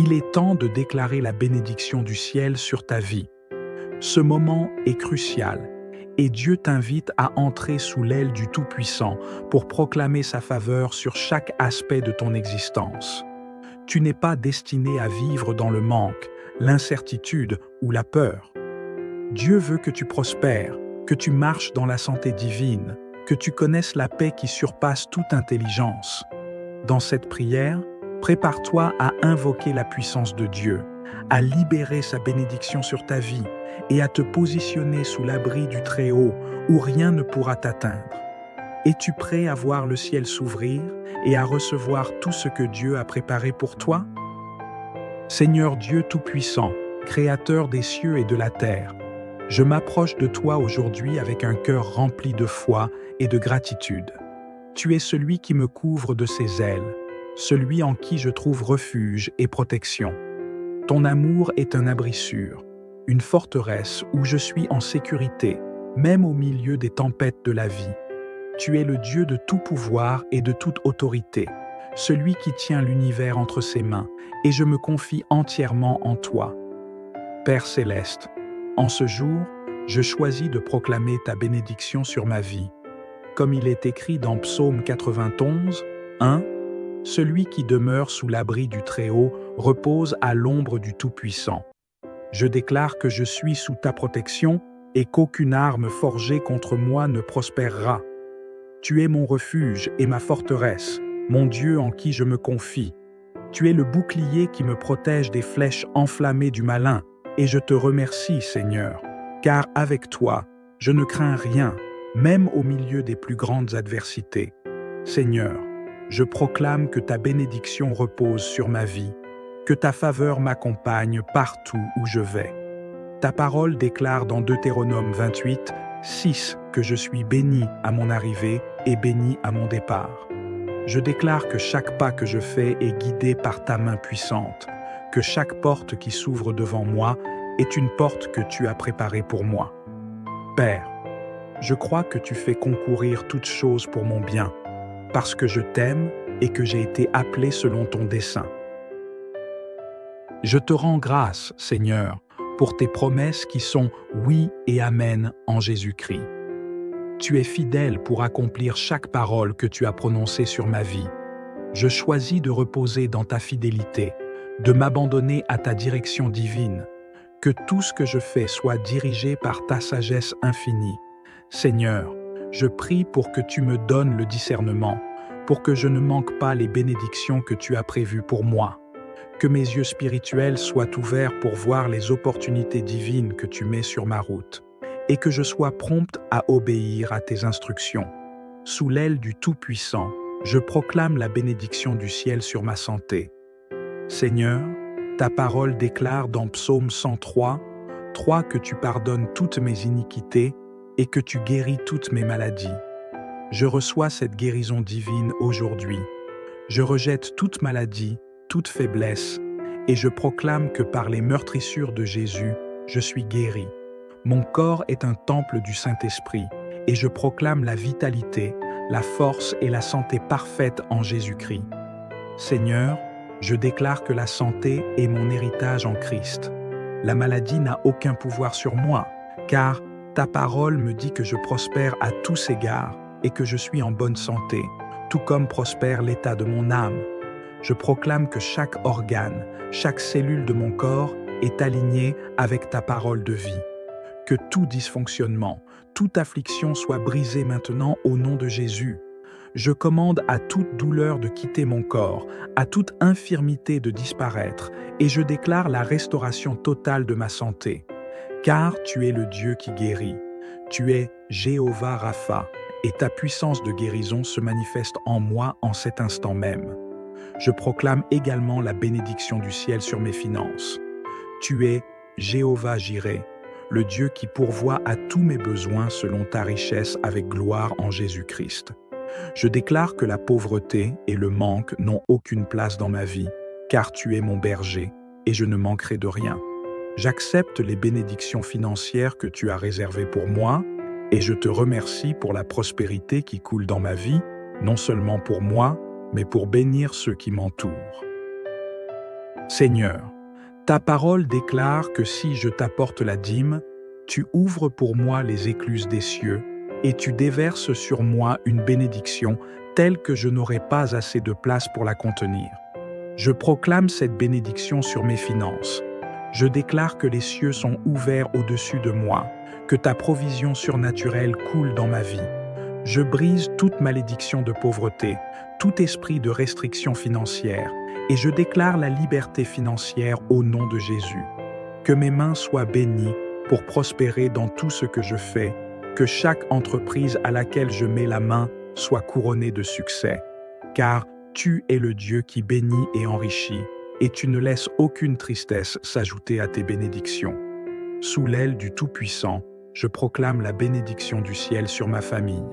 Il est temps de déclarer la bénédiction du ciel sur ta vie. Ce moment est crucial et Dieu t'invite à entrer sous l'aile du Tout-Puissant pour proclamer sa faveur sur chaque aspect de ton existence. Tu n'es pas destiné à vivre dans le manque, l'incertitude ou la peur. Dieu veut que tu prospères, que tu marches dans la santé divine, que tu connaisses la paix qui surpasse toute intelligence. Dans cette prière, prépare-toi à invoquer la puissance de Dieu, à libérer sa bénédiction sur ta vie et à te positionner sous l'abri du Très-Haut où rien ne pourra t'atteindre. Es-tu prêt à voir le ciel s'ouvrir et à recevoir tout ce que Dieu a préparé pour toi? Seigneur Dieu Tout-Puissant, Créateur des cieux et de la terre, je m'approche de toi aujourd'hui avec un cœur rempli de foi et de gratitude. Tu es celui qui me couvre de ses ailes, celui en qui je trouve refuge et protection. Ton amour est un abri sûr, une forteresse où je suis en sécurité, même au milieu des tempêtes de la vie. Tu es le Dieu de tout pouvoir et de toute autorité, celui qui tient l'univers entre ses mains, et je me confie entièrement en toi. Père céleste, en ce jour, je choisis de proclamer ta bénédiction sur ma vie. Comme il est écrit dans Psaume 91, 1, « Celui qui demeure sous l'abri du Très-Haut repose à l'ombre du Tout-Puissant. Je déclare que je suis sous ta protection et qu'aucune arme forgée contre moi ne prospérera. Tu es mon refuge et ma forteresse, mon Dieu en qui je me confie. Tu es le bouclier qui me protège des flèches enflammées du malin, et je te remercie, Seigneur, car avec toi, je ne crains rien, même au milieu des plus grandes adversités. Seigneur, je proclame que ta bénédiction repose sur ma vie, que ta faveur m'accompagne partout où je vais. Ta parole déclare dans Deutéronome 28, 6 que je suis béni à mon arrivée et béni à mon départ. Je déclare que chaque pas que je fais est guidé par ta main puissante, que chaque porte qui s'ouvre devant moi est une porte que tu as préparée pour moi. Père, je crois que tu fais concourir toutes choses pour mon bien, parce que je t'aime et que j'ai été appelé selon ton dessein. Je te rends grâce, Seigneur, pour tes promesses qui sont oui et amen en Jésus-Christ. Tu es fidèle pour accomplir chaque parole que tu as prononcée sur ma vie. Je choisis de reposer dans ta fidélité, de m'abandonner à ta direction divine, que tout ce que je fais soit dirigé par ta sagesse infinie. Seigneur, je prie pour que tu me donnes le discernement, pour que je ne manque pas les bénédictions que tu as prévues pour moi. Que mes yeux spirituels soient ouverts pour voir les opportunités divines que tu mets sur ma route, et que je sois prompte à obéir à tes instructions. Sous l'aile du Tout-Puissant, je proclame la bénédiction du ciel sur ma santé. Seigneur, ta parole déclare dans Psaume 103, 3 que tu pardonnes toutes mes iniquités et que tu guéris toutes mes maladies. Je reçois cette guérison divine aujourd'hui. Je rejette toute maladie, toute faiblesse, et je proclame que par les meurtrissures de Jésus, je suis guéri. Mon corps est un temple du Saint-Esprit, et je proclame la vitalité, la force et la santé parfaite en Jésus-Christ. Seigneur, je déclare que la santé est mon héritage en Christ. La maladie n'a aucun pouvoir sur moi, car ta parole me dit que je prospère à tous égards et que je suis en bonne santé, tout comme prospère l'état de mon âme. Je proclame que chaque organe, chaque cellule de mon corps est alignée avec ta parole de vie. Que tout dysfonctionnement, toute affliction soit brisée maintenant au nom de Jésus. Je commande à toute douleur de quitter mon corps, à toute infirmité de disparaître, et je déclare la restauration totale de ma santé. Car tu es le Dieu qui guérit. Tu es Jéhovah Rapha, et ta puissance de guérison se manifeste en moi en cet instant même. Je proclame également la bénédiction du ciel sur mes finances. Tu es Jéhovah Jireh, le Dieu qui pourvoit à tous mes besoins selon ta richesse avec gloire en Jésus-Christ. Je déclare que la pauvreté et le manque n'ont aucune place dans ma vie, car tu es mon berger, et je ne manquerai de rien. J'accepte les bénédictions financières que tu as réservées pour moi, et je te remercie pour la prospérité qui coule dans ma vie, non seulement pour moi, mais pour bénir ceux qui m'entourent. Seigneur, ta parole déclare que si je t'apporte la dîme, tu ouvres pour moi les écluses des cieux et tu déverses sur moi une bénédiction telle que je n'aurai pas assez de place pour la contenir. Je proclame cette bénédiction sur mes finances. Je déclare que les cieux sont ouverts au-dessus de moi, que ta provision surnaturelle coule dans ma vie. Je brise toute malédiction de pauvreté, tout esprit de restriction financière, et je déclare la liberté financière au nom de Jésus. Que mes mains soient bénies pour prospérer dans tout ce que je fais, que chaque entreprise à laquelle je mets la main soit couronnée de succès. Car tu es le Dieu qui bénit et enrichit, et tu ne laisses aucune tristesse s'ajouter à tes bénédictions. Sous l'aile du Tout-Puissant, je proclame la bénédiction du ciel sur ma famille.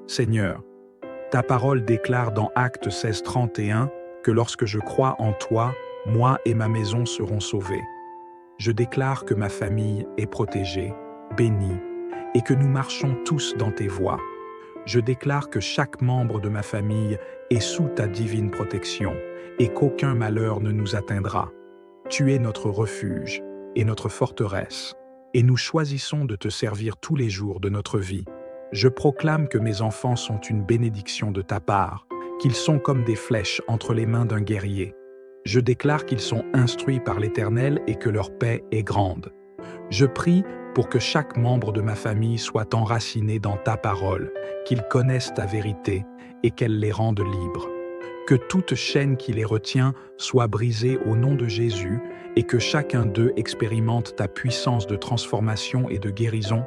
Seigneur, ta parole déclare dans Actes 16:31 que lorsque je crois en toi, moi et ma maison serons sauvés. Je déclare que ma famille est protégée, bénie, et que nous marchons tous dans tes voies. Je déclare que chaque membre de ma famille est sous ta divine protection et qu'aucun malheur ne nous atteindra. Tu es notre refuge et notre forteresse, et nous choisissons de te servir tous les jours de notre vie. Je proclame que mes enfants sont une bénédiction de ta part, qu'ils sont comme des flèches entre les mains d'un guerrier. Je déclare qu'ils sont instruits par l'Éternel et que leur paix est grande. Je prie pour que chaque membre de ma famille soit enraciné dans ta parole, qu'ils connaissent ta vérité et qu'elle les rende libres. Que toute chaîne qui les retient soit brisée au nom de Jésus et que chacun d'eux expérimente ta puissance de transformation et de guérison.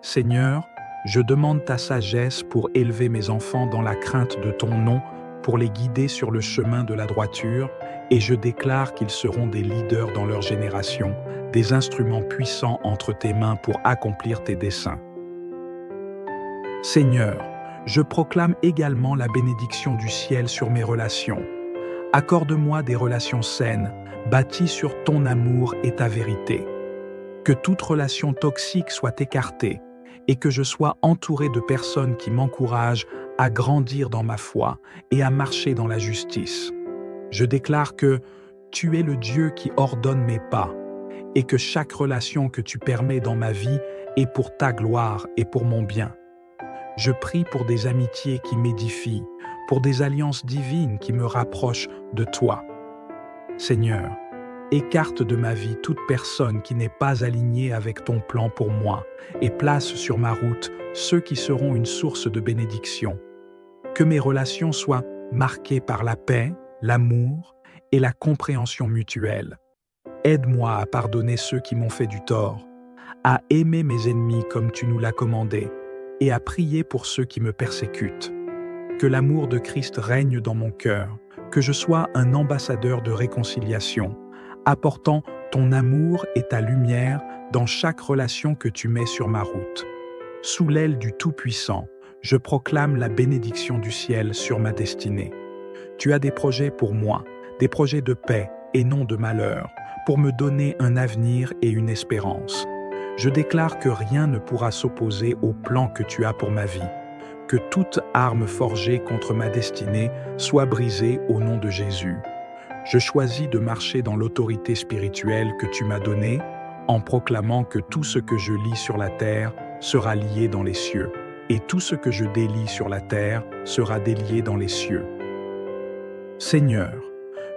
Seigneur, je demande ta sagesse pour élever mes enfants dans la crainte de ton nom, pour les guider sur le chemin de la droiture, et je déclare qu'ils seront des leaders dans leur génération, des instruments puissants entre tes mains pour accomplir tes desseins. Seigneur, je proclame également la bénédiction du ciel sur mes relations. Accorde-moi des relations saines, bâties sur ton amour et ta vérité. Que toute relation toxique soit écartée et que je sois entouré de personnes qui m'encouragent à grandir dans ma foi et à marcher dans la justice. Je déclare que tu es le Dieu qui ordonne mes pas et que chaque relation que tu permets dans ma vie est pour ta gloire et pour mon bien. Je prie pour des amitiés qui m'édifient, pour des alliances divines qui me rapprochent de toi. Seigneur, écarte de ma vie toute personne qui n'est pas alignée avec ton plan pour moi et place sur ma route ceux qui seront une source de bénédiction. Que mes relations soient marquées par la paix, l'amour et la compréhension mutuelle. Aide-moi à pardonner ceux qui m'ont fait du tort, à aimer mes ennemis comme tu nous l'as commandé et à prier pour ceux qui me persécutent. Que l'amour de Christ règne dans mon cœur, que je sois un ambassadeur de réconciliation, apportant ton amour et ta lumière dans chaque relation que tu mets sur ma route. Sous l'aile du Tout-Puissant, je proclame la bénédiction du ciel sur ma destinée. Tu as des projets pour moi, des projets de paix et non de malheur, pour me donner un avenir et une espérance. Je déclare que rien ne pourra s'opposer au plan que tu as pour ma vie, que toute arme forgée contre ma destinée soit brisée au nom de Jésus. Je choisis de marcher dans l'autorité spirituelle que tu m'as donnée, en proclamant que tout ce que je lis sur la terre sera lié dans les cieux, et tout ce que je délie sur la terre sera délié dans les cieux. Seigneur,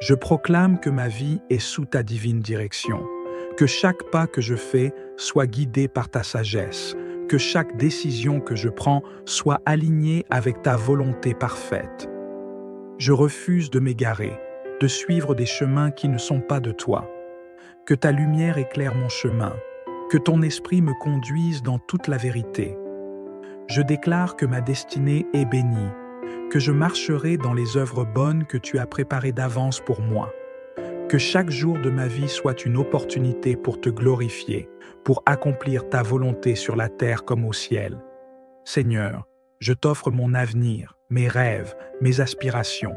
je proclame que ma vie est sous ta divine direction, que chaque pas que je fais soit guidé par ta sagesse, que chaque décision que je prends soit alignée avec ta volonté parfaite. Je refuse de m'égarer, de suivre des chemins qui ne sont pas de toi. Que ta lumière éclaire mon chemin, que ton esprit me conduise dans toute la vérité. Je déclare que ma destinée est bénie, que je marcherai dans les œuvres bonnes que tu as préparées d'avance pour moi. Que chaque jour de ma vie soit une opportunité pour te glorifier, pour accomplir ta volonté sur la terre comme au ciel. Seigneur, je t'offre mon avenir, mes rêves, mes aspirations.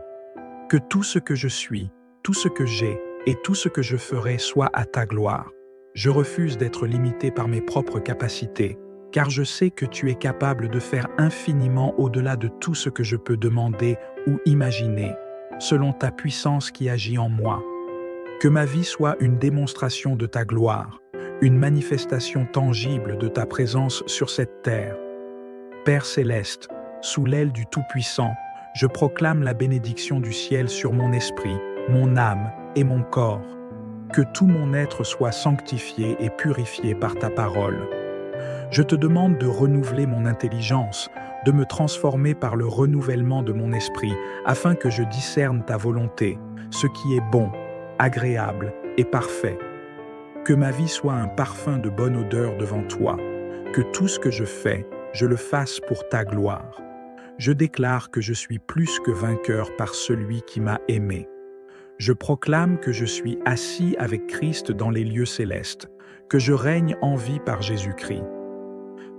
Que tout ce que je suis, tout ce que j'ai et tout ce que je ferai soit à ta gloire. Je refuse d'être limité par mes propres capacités, car je sais que tu es capable de faire infiniment au-delà de tout ce que je peux demander ou imaginer, selon ta puissance qui agit en moi. Que ma vie soit une démonstration de ta gloire, une manifestation tangible de ta présence sur cette terre. Père céleste, sous l'aile du Tout-Puissant, je proclame la bénédiction du ciel sur mon esprit, mon âme et mon corps. Que tout mon être soit sanctifié et purifié par ta parole. Je te demande de renouveler mon intelligence, de me transformer par le renouvellement de mon esprit, afin que je discerne ta volonté, ce qui est bon, agréable et parfait. Que ma vie soit un parfum de bonne odeur devant toi, que tout ce que je fais, je le fasse pour ta gloire. Je déclare que je suis plus que vainqueur par celui qui m'a aimé. Je proclame que je suis assis avec Christ dans les lieux célestes, que je règne en vie par Jésus-Christ.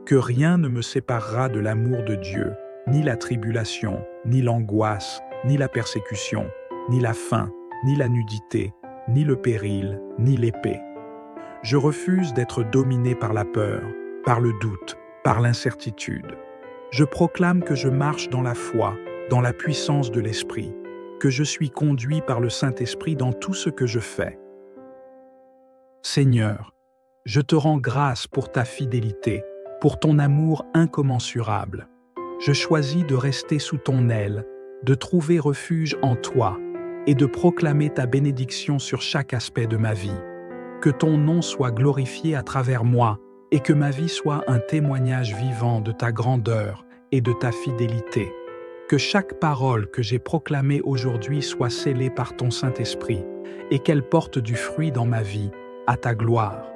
Que rien ne me séparera de l'amour de Dieu, ni la tribulation, ni l'angoisse, ni la persécution, ni la faim, ni la nudité, ni le péril, ni l'épée. Je refuse d'être dominé par la peur, par le doute, par l'incertitude. Je proclame que je marche dans la foi, dans la puissance de l'Esprit, que je suis conduit par le Saint-Esprit dans tout ce que je fais. Seigneur, je te rends grâce pour ta fidélité, pour ton amour incommensurable. Je choisis de rester sous ton aile, de trouver refuge en toi et de proclamer ta bénédiction sur chaque aspect de ma vie. Que ton nom soit glorifié à travers moi et que ma vie soit un témoignage vivant de ta grandeur et de ta fidélité. Que chaque parole que j'ai proclamée aujourd'hui soit scellée par ton Saint-Esprit et qu'elle porte du fruit dans ma vie, à ta gloire.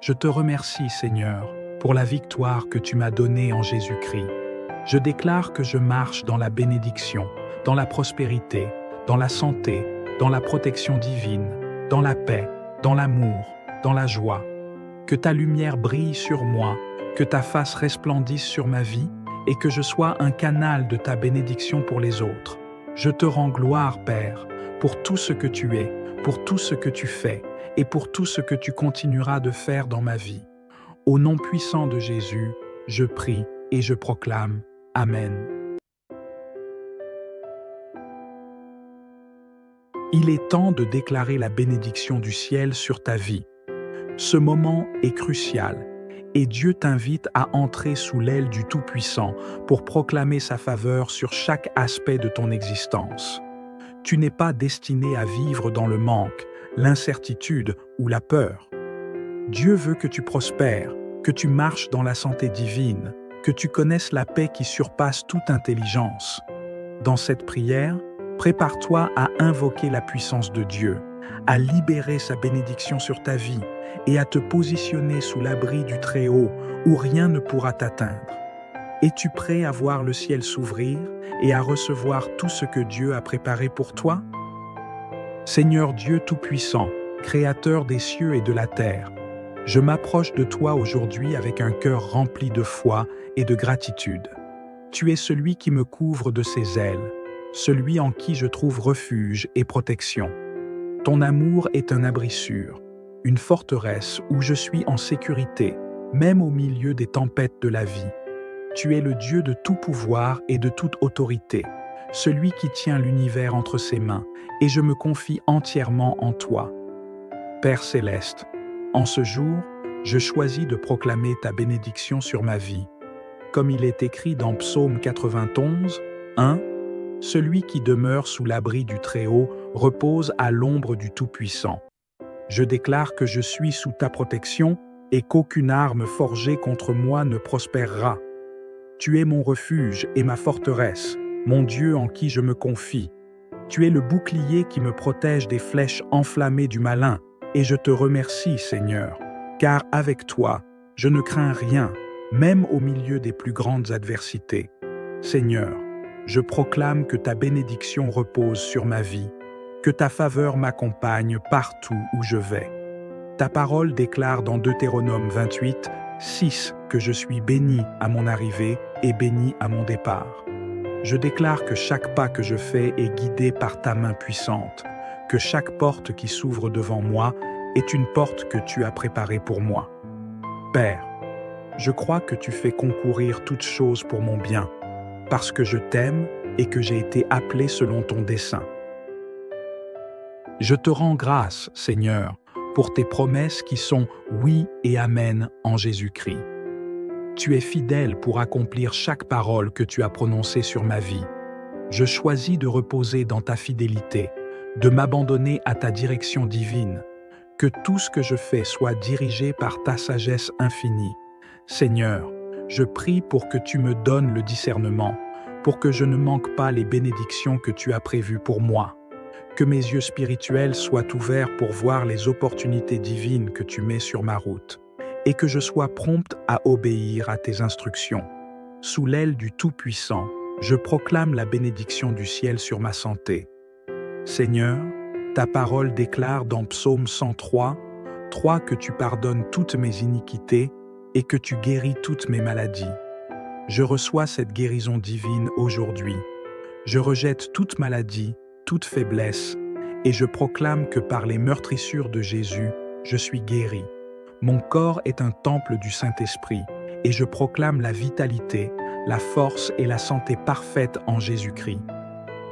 Je te remercie, Seigneur, pour la victoire que tu m'as donnée en Jésus-Christ. Je déclare que je marche dans la bénédiction, dans la prospérité, dans la santé, dans la protection divine, dans la paix, dans l'amour, dans la joie. Que ta lumière brille sur moi, que ta face resplendisse sur ma vie et que je sois un canal de ta bénédiction pour les autres. Je te rends gloire, Père, pour tout ce que tu es, pour tout ce que tu fais et pour tout ce que tu continueras de faire dans ma vie. Au nom puissant de Jésus, je prie et je proclame. Amen. Il est temps de déclarer la bénédiction du ciel sur ta vie. Ce moment est crucial et Dieu t'invite à entrer sous l'aile du Tout-Puissant pour proclamer sa faveur sur chaque aspect de ton existence. Tu n'es pas destiné à vivre dans le manque, l'incertitude ou la peur. Dieu veut que tu prospères, que tu marches dans la santé divine, que tu connaisses la paix qui surpasse toute intelligence. Dans cette prière, prépare-toi à invoquer la puissance de Dieu, à libérer sa bénédiction sur ta vie et à te positionner sous l'abri du Très-Haut où rien ne pourra t'atteindre. Es-tu prêt à voir le ciel s'ouvrir et à recevoir tout ce que Dieu a préparé pour toi? Seigneur Dieu Tout-Puissant, Créateur des cieux et de la terre, je m'approche de toi aujourd'hui avec un cœur rempli de foi et de gratitude. Tu es celui qui me couvre de ses ailes, celui en qui je trouve refuge et protection. Ton amour est un abri sûr, une forteresse où je suis en sécurité, même au milieu des tempêtes de la vie. Tu es le Dieu de tout pouvoir et de toute autorité, celui qui tient l'univers entre ses mains, et je me confie entièrement en toi. Père céleste, en ce jour, je choisis de proclamer ta bénédiction sur ma vie. Comme il est écrit dans Psaume 91, 1, « Celui qui demeure sous l'abri du Très-Haut repose à l'ombre du Tout-Puissant. Je déclare que je suis sous ta protection et qu'aucune arme forgée contre moi ne prospérera. Tu es mon refuge et ma forteresse, mon Dieu en qui je me confie. Tu es le bouclier qui me protège des flèches enflammées du malin, et je te remercie, Seigneur, car avec toi, je ne crains rien, même au milieu des plus grandes adversités. Seigneur, je proclame que ta bénédiction repose sur ma vie, que ta faveur m'accompagne partout où je vais. Ta parole déclare dans Deutéronome 28, 6 que je suis béni à mon arrivée et béni à mon départ. Je déclare que chaque pas que je fais est guidé par ta main puissante, que chaque porte qui s'ouvre devant moi est une porte que tu as préparée pour moi. Père, je crois que tu fais concourir toutes choses pour mon bien, parce que je t'aime et que j'ai été appelé selon ton dessein. Je te rends grâce, Seigneur, pour tes promesses qui sont oui et amen en Jésus-Christ. Tu es fidèle pour accomplir chaque parole que tu as prononcée sur ma vie. Je choisis de reposer dans ta fidélité, de m'abandonner à ta direction divine. Que tout ce que je fais soit dirigé par ta sagesse infinie. Seigneur, je prie pour que tu me donnes le discernement, pour que je ne manque pas les bénédictions que tu as prévues pour moi. Que mes yeux spirituels soient ouverts pour voir les opportunités divines que tu mets sur ma route, et que je sois prompte à obéir à tes instructions. Sous l'aile du Tout-Puissant, je proclame la bénédiction du ciel sur ma santé. Seigneur, ta parole déclare dans Psaume 103, 3 que tu pardonnes toutes mes iniquités et que tu guéris toutes mes maladies. Je reçois cette guérison divine aujourd'hui. Je rejette toute maladie, toute faiblesse, et je proclame que par les meurtrissures de Jésus, je suis guéri. Mon corps est un temple du Saint-Esprit, et je proclame la vitalité, la force et la santé parfaite en Jésus-Christ.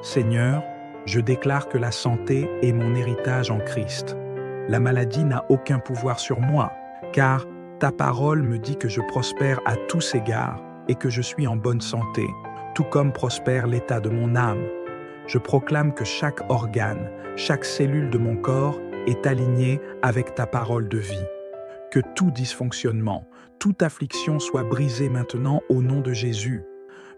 Seigneur, je déclare que la santé est mon héritage en Christ. La maladie n'a aucun pouvoir sur moi, car ta parole me dit que je prospère à tous égards et que je suis en bonne santé, tout comme prospère l'état de mon âme. Je proclame que chaque organe, chaque cellule de mon corps est alignée avec ta parole de vie. Que tout dysfonctionnement, toute affliction soit brisée maintenant au nom de Jésus.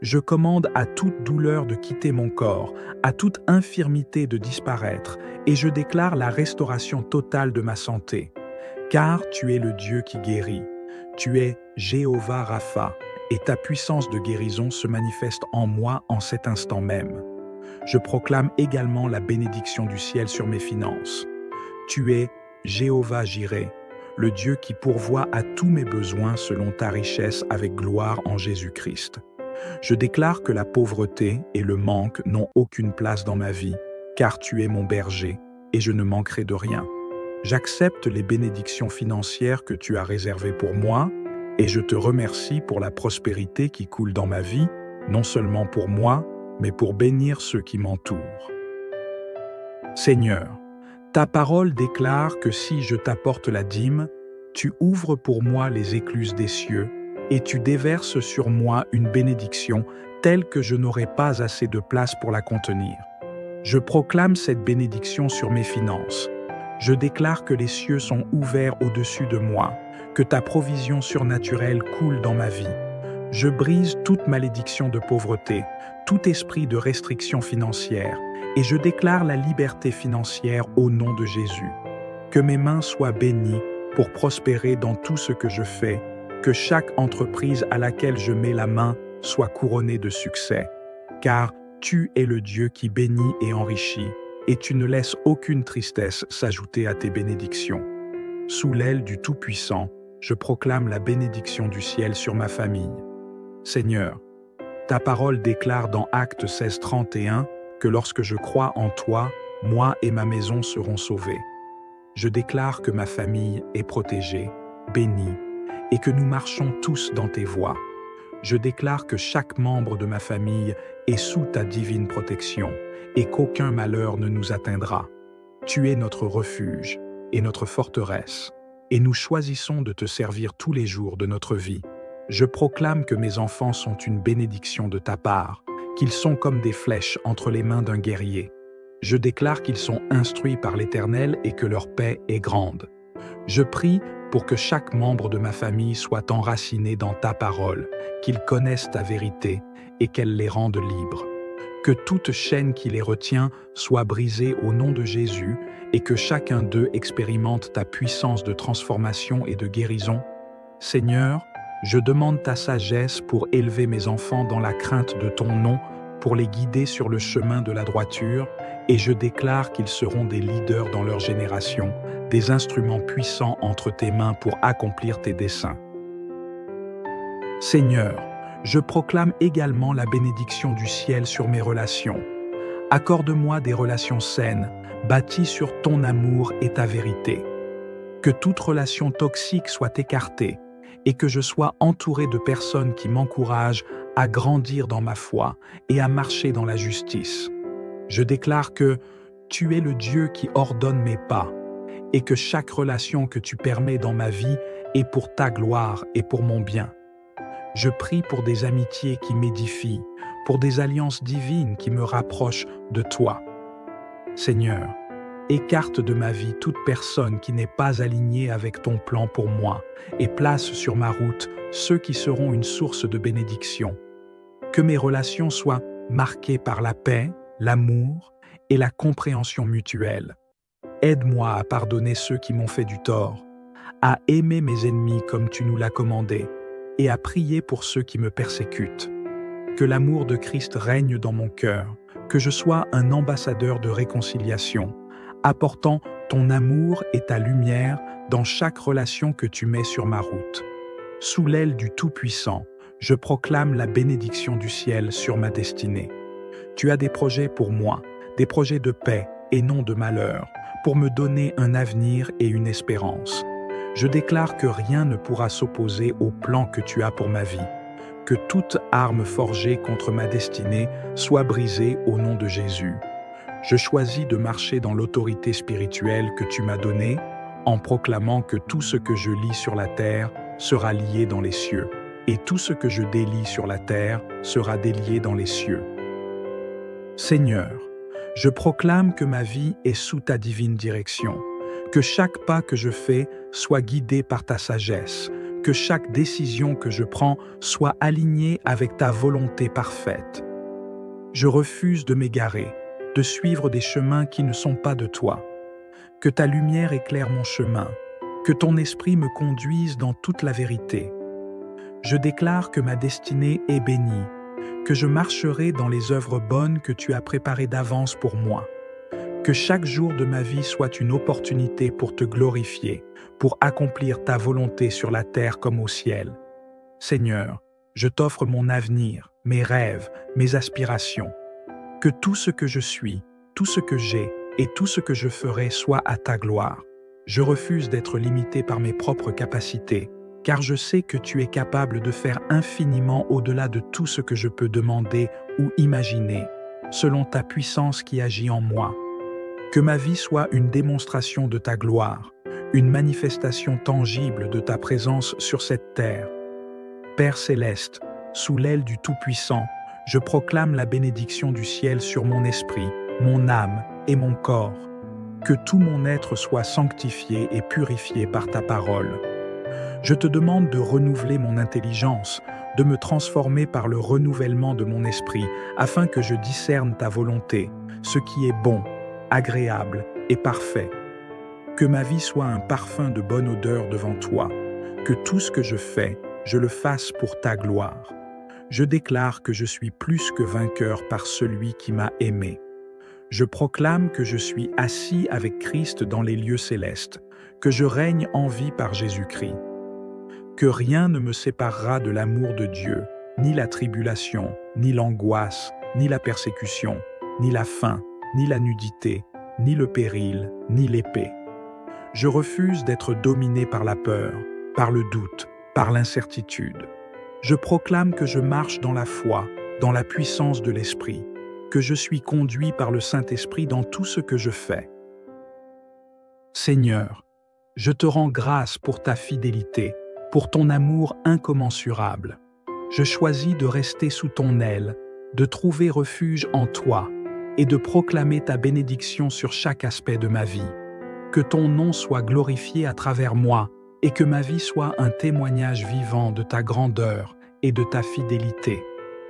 Je commande à toute douleur de quitter mon corps, à toute infirmité de disparaître, et je déclare la restauration totale de ma santé. Car tu es le Dieu qui guérit. Tu es Jéhovah Rapha, et ta puissance de guérison se manifeste en moi en cet instant même. Je proclame également la bénédiction du ciel sur mes finances. Tu es Jéhovah Jireh, le Dieu qui pourvoit à tous mes besoins selon ta richesse avec gloire en Jésus-Christ. Je déclare que la pauvreté et le manque n'ont aucune place dans ma vie, car tu es mon berger, et je ne manquerai de rien. J'accepte les bénédictions financières que tu as réservées pour moi, et je te remercie pour la prospérité qui coule dans ma vie, non seulement pour moi, mais pour bénir ceux qui m'entourent. Seigneur, ta parole déclare que si je t'apporte la dîme, tu ouvres pour moi les écluses des cieux et tu déverses sur moi une bénédiction telle que je n'aurai pas assez de place pour la contenir. Je proclame cette bénédiction sur mes finances. Je déclare que les cieux sont ouverts au-dessus de moi, que ta provision surnaturelle coule dans ma vie. Je brise toute malédiction de pauvreté, tout esprit de restriction financière, et je déclare la liberté financière au nom de Jésus. Que mes mains soient bénies pour prospérer dans tout ce que je fais, que chaque entreprise à laquelle je mets la main soit couronnée de succès. Car tu es le Dieu qui bénit et enrichit, et tu ne laisses aucune tristesse s'ajouter à tes bénédictions. Sous l'aile du Tout-Puissant, je proclame la bénédiction du ciel sur ma famille. Seigneur, ta parole déclare dans Actes 16:31 que lorsque je crois en toi, moi et ma maison serons sauvés. Je déclare que ma famille est protégée, bénie, et que nous marchons tous dans tes voies. Je déclare que chaque membre de ma famille est sous ta divine protection et qu'aucun malheur ne nous atteindra. Tu es notre refuge et notre forteresse, et nous choisissons de te servir tous les jours de notre vie. Je proclame que mes enfants sont une bénédiction de ta part, qu'ils sont comme des flèches entre les mains d'un guerrier. Je déclare qu'ils sont instruits par l'Éternel et que leur paix est grande. Je prie pour que chaque membre de ma famille soit enraciné dans ta parole, qu'ils connaissent ta vérité et qu'elle les rende libres. Que toute chaîne qui les retient soit brisée au nom de Jésus et que chacun d'eux expérimente ta puissance de transformation et de guérison. Seigneur, je demande ta sagesse pour élever mes enfants dans la crainte de ton nom, pour les guider sur le chemin de la droiture, et je déclare qu'ils seront des leaders dans leur génération, des instruments puissants entre tes mains pour accomplir tes desseins. Seigneur, je proclame également la bénédiction du ciel sur mes relations. Accorde-moi des relations saines, bâties sur ton amour et ta vérité. Que toute relation toxique soit écartée et que je sois entouré de personnes qui m'encouragent à grandir dans ma foi et à marcher dans la justice. Je déclare que Tu es le Dieu qui ordonne mes pas, et que chaque relation que tu permets dans ma vie est pour ta gloire et pour mon bien. Je prie pour des amitiés qui m'édifient, pour des alliances divines qui me rapprochent de toi. Seigneur, écarte de ma vie toute personne qui n'est pas alignée avec ton plan pour moi et place sur ma route ceux qui seront une source de bénédiction. Que mes relations soient marquées par la paix, l'amour et la compréhension mutuelle. Aide-moi à pardonner ceux qui m'ont fait du tort, à aimer mes ennemis comme tu nous l'as commandé et à prier pour ceux qui me persécutent. Que l'amour de Christ règne dans mon cœur, que je sois un ambassadeur de réconciliation, apportant ton amour et ta lumière dans chaque relation que tu mets sur ma route. Sous l'aile du Tout-Puissant, je proclame la bénédiction du ciel sur ma destinée. Tu as des projets pour moi, des projets de paix et non de malheur, pour me donner un avenir et une espérance. Je déclare que rien ne pourra s'opposer au plan que tu as pour ma vie, que toute arme forgée contre ma destinée soit brisée au nom de Jésus. Je choisis de marcher dans l'autorité spirituelle que tu m'as donnée, en proclamant que tout ce que je lis sur la terre sera lié dans les cieux, et tout ce que je délie sur la terre sera délié dans les cieux. Seigneur, je proclame que ma vie est sous ta divine direction, que chaque pas que je fais soit guidé par ta sagesse, que chaque décision que je prends soit alignée avec ta volonté parfaite. Je refuse de m'égarer, de suivre des chemins qui ne sont pas de toi. Que ta lumière éclaire mon chemin, que ton esprit me conduise dans toute la vérité. Je déclare que ma destinée est bénie, que je marcherai dans les œuvres bonnes que tu as préparées d'avance pour moi. Que chaque jour de ma vie soit une opportunité pour te glorifier, pour accomplir ta volonté sur la terre comme au ciel. Seigneur, je t'offre mon avenir, mes rêves, mes aspirations. Que tout ce que je suis, tout ce que j'ai et tout ce que je ferai soit à ta gloire. Je refuse d'être limité par mes propres capacités, car je sais que tu es capable de faire infiniment au-delà de tout ce que je peux demander ou imaginer, selon ta puissance qui agit en moi. Que ma vie soit une démonstration de ta gloire, une manifestation tangible de ta présence sur cette terre. Père céleste, sous l'aile du Tout-Puissant, je proclame la bénédiction du ciel sur mon esprit, mon âme et mon corps. Que tout mon être soit sanctifié et purifié par ta parole. Je te demande de renouveler mon intelligence, de me transformer par le renouvellement de mon esprit, afin que je discerne ta volonté, ce qui est bon, agréable et parfait. Que ma vie soit un parfum de bonne odeur devant toi, que tout ce que je fais, je le fasse pour ta gloire. Je déclare que je suis plus que vainqueur par celui qui m'a aimé. Je proclame que je suis assis avec Christ dans les lieux célestes, que je règne en vie par Jésus-Christ. Que rien ne me séparera de l'amour de Dieu, ni la tribulation, ni l'angoisse, ni la persécution, ni la faim, ni la nudité, ni le péril, ni l'épée. Je refuse d'être dominé par la peur, par le doute, par l'incertitude. Je proclame que je marche dans la foi, dans la puissance de l'Esprit, que je suis conduit par le Saint-Esprit dans tout ce que je fais. Seigneur, je te rends grâce pour ta fidélité, pour ton amour incommensurable. Je choisis de rester sous ton aile, de trouver refuge en toi et de proclamer ta bénédiction sur chaque aspect de ma vie. Que ton nom soit glorifié à travers moi et que ma vie soit un témoignage vivant de ta grandeur et de ta fidélité.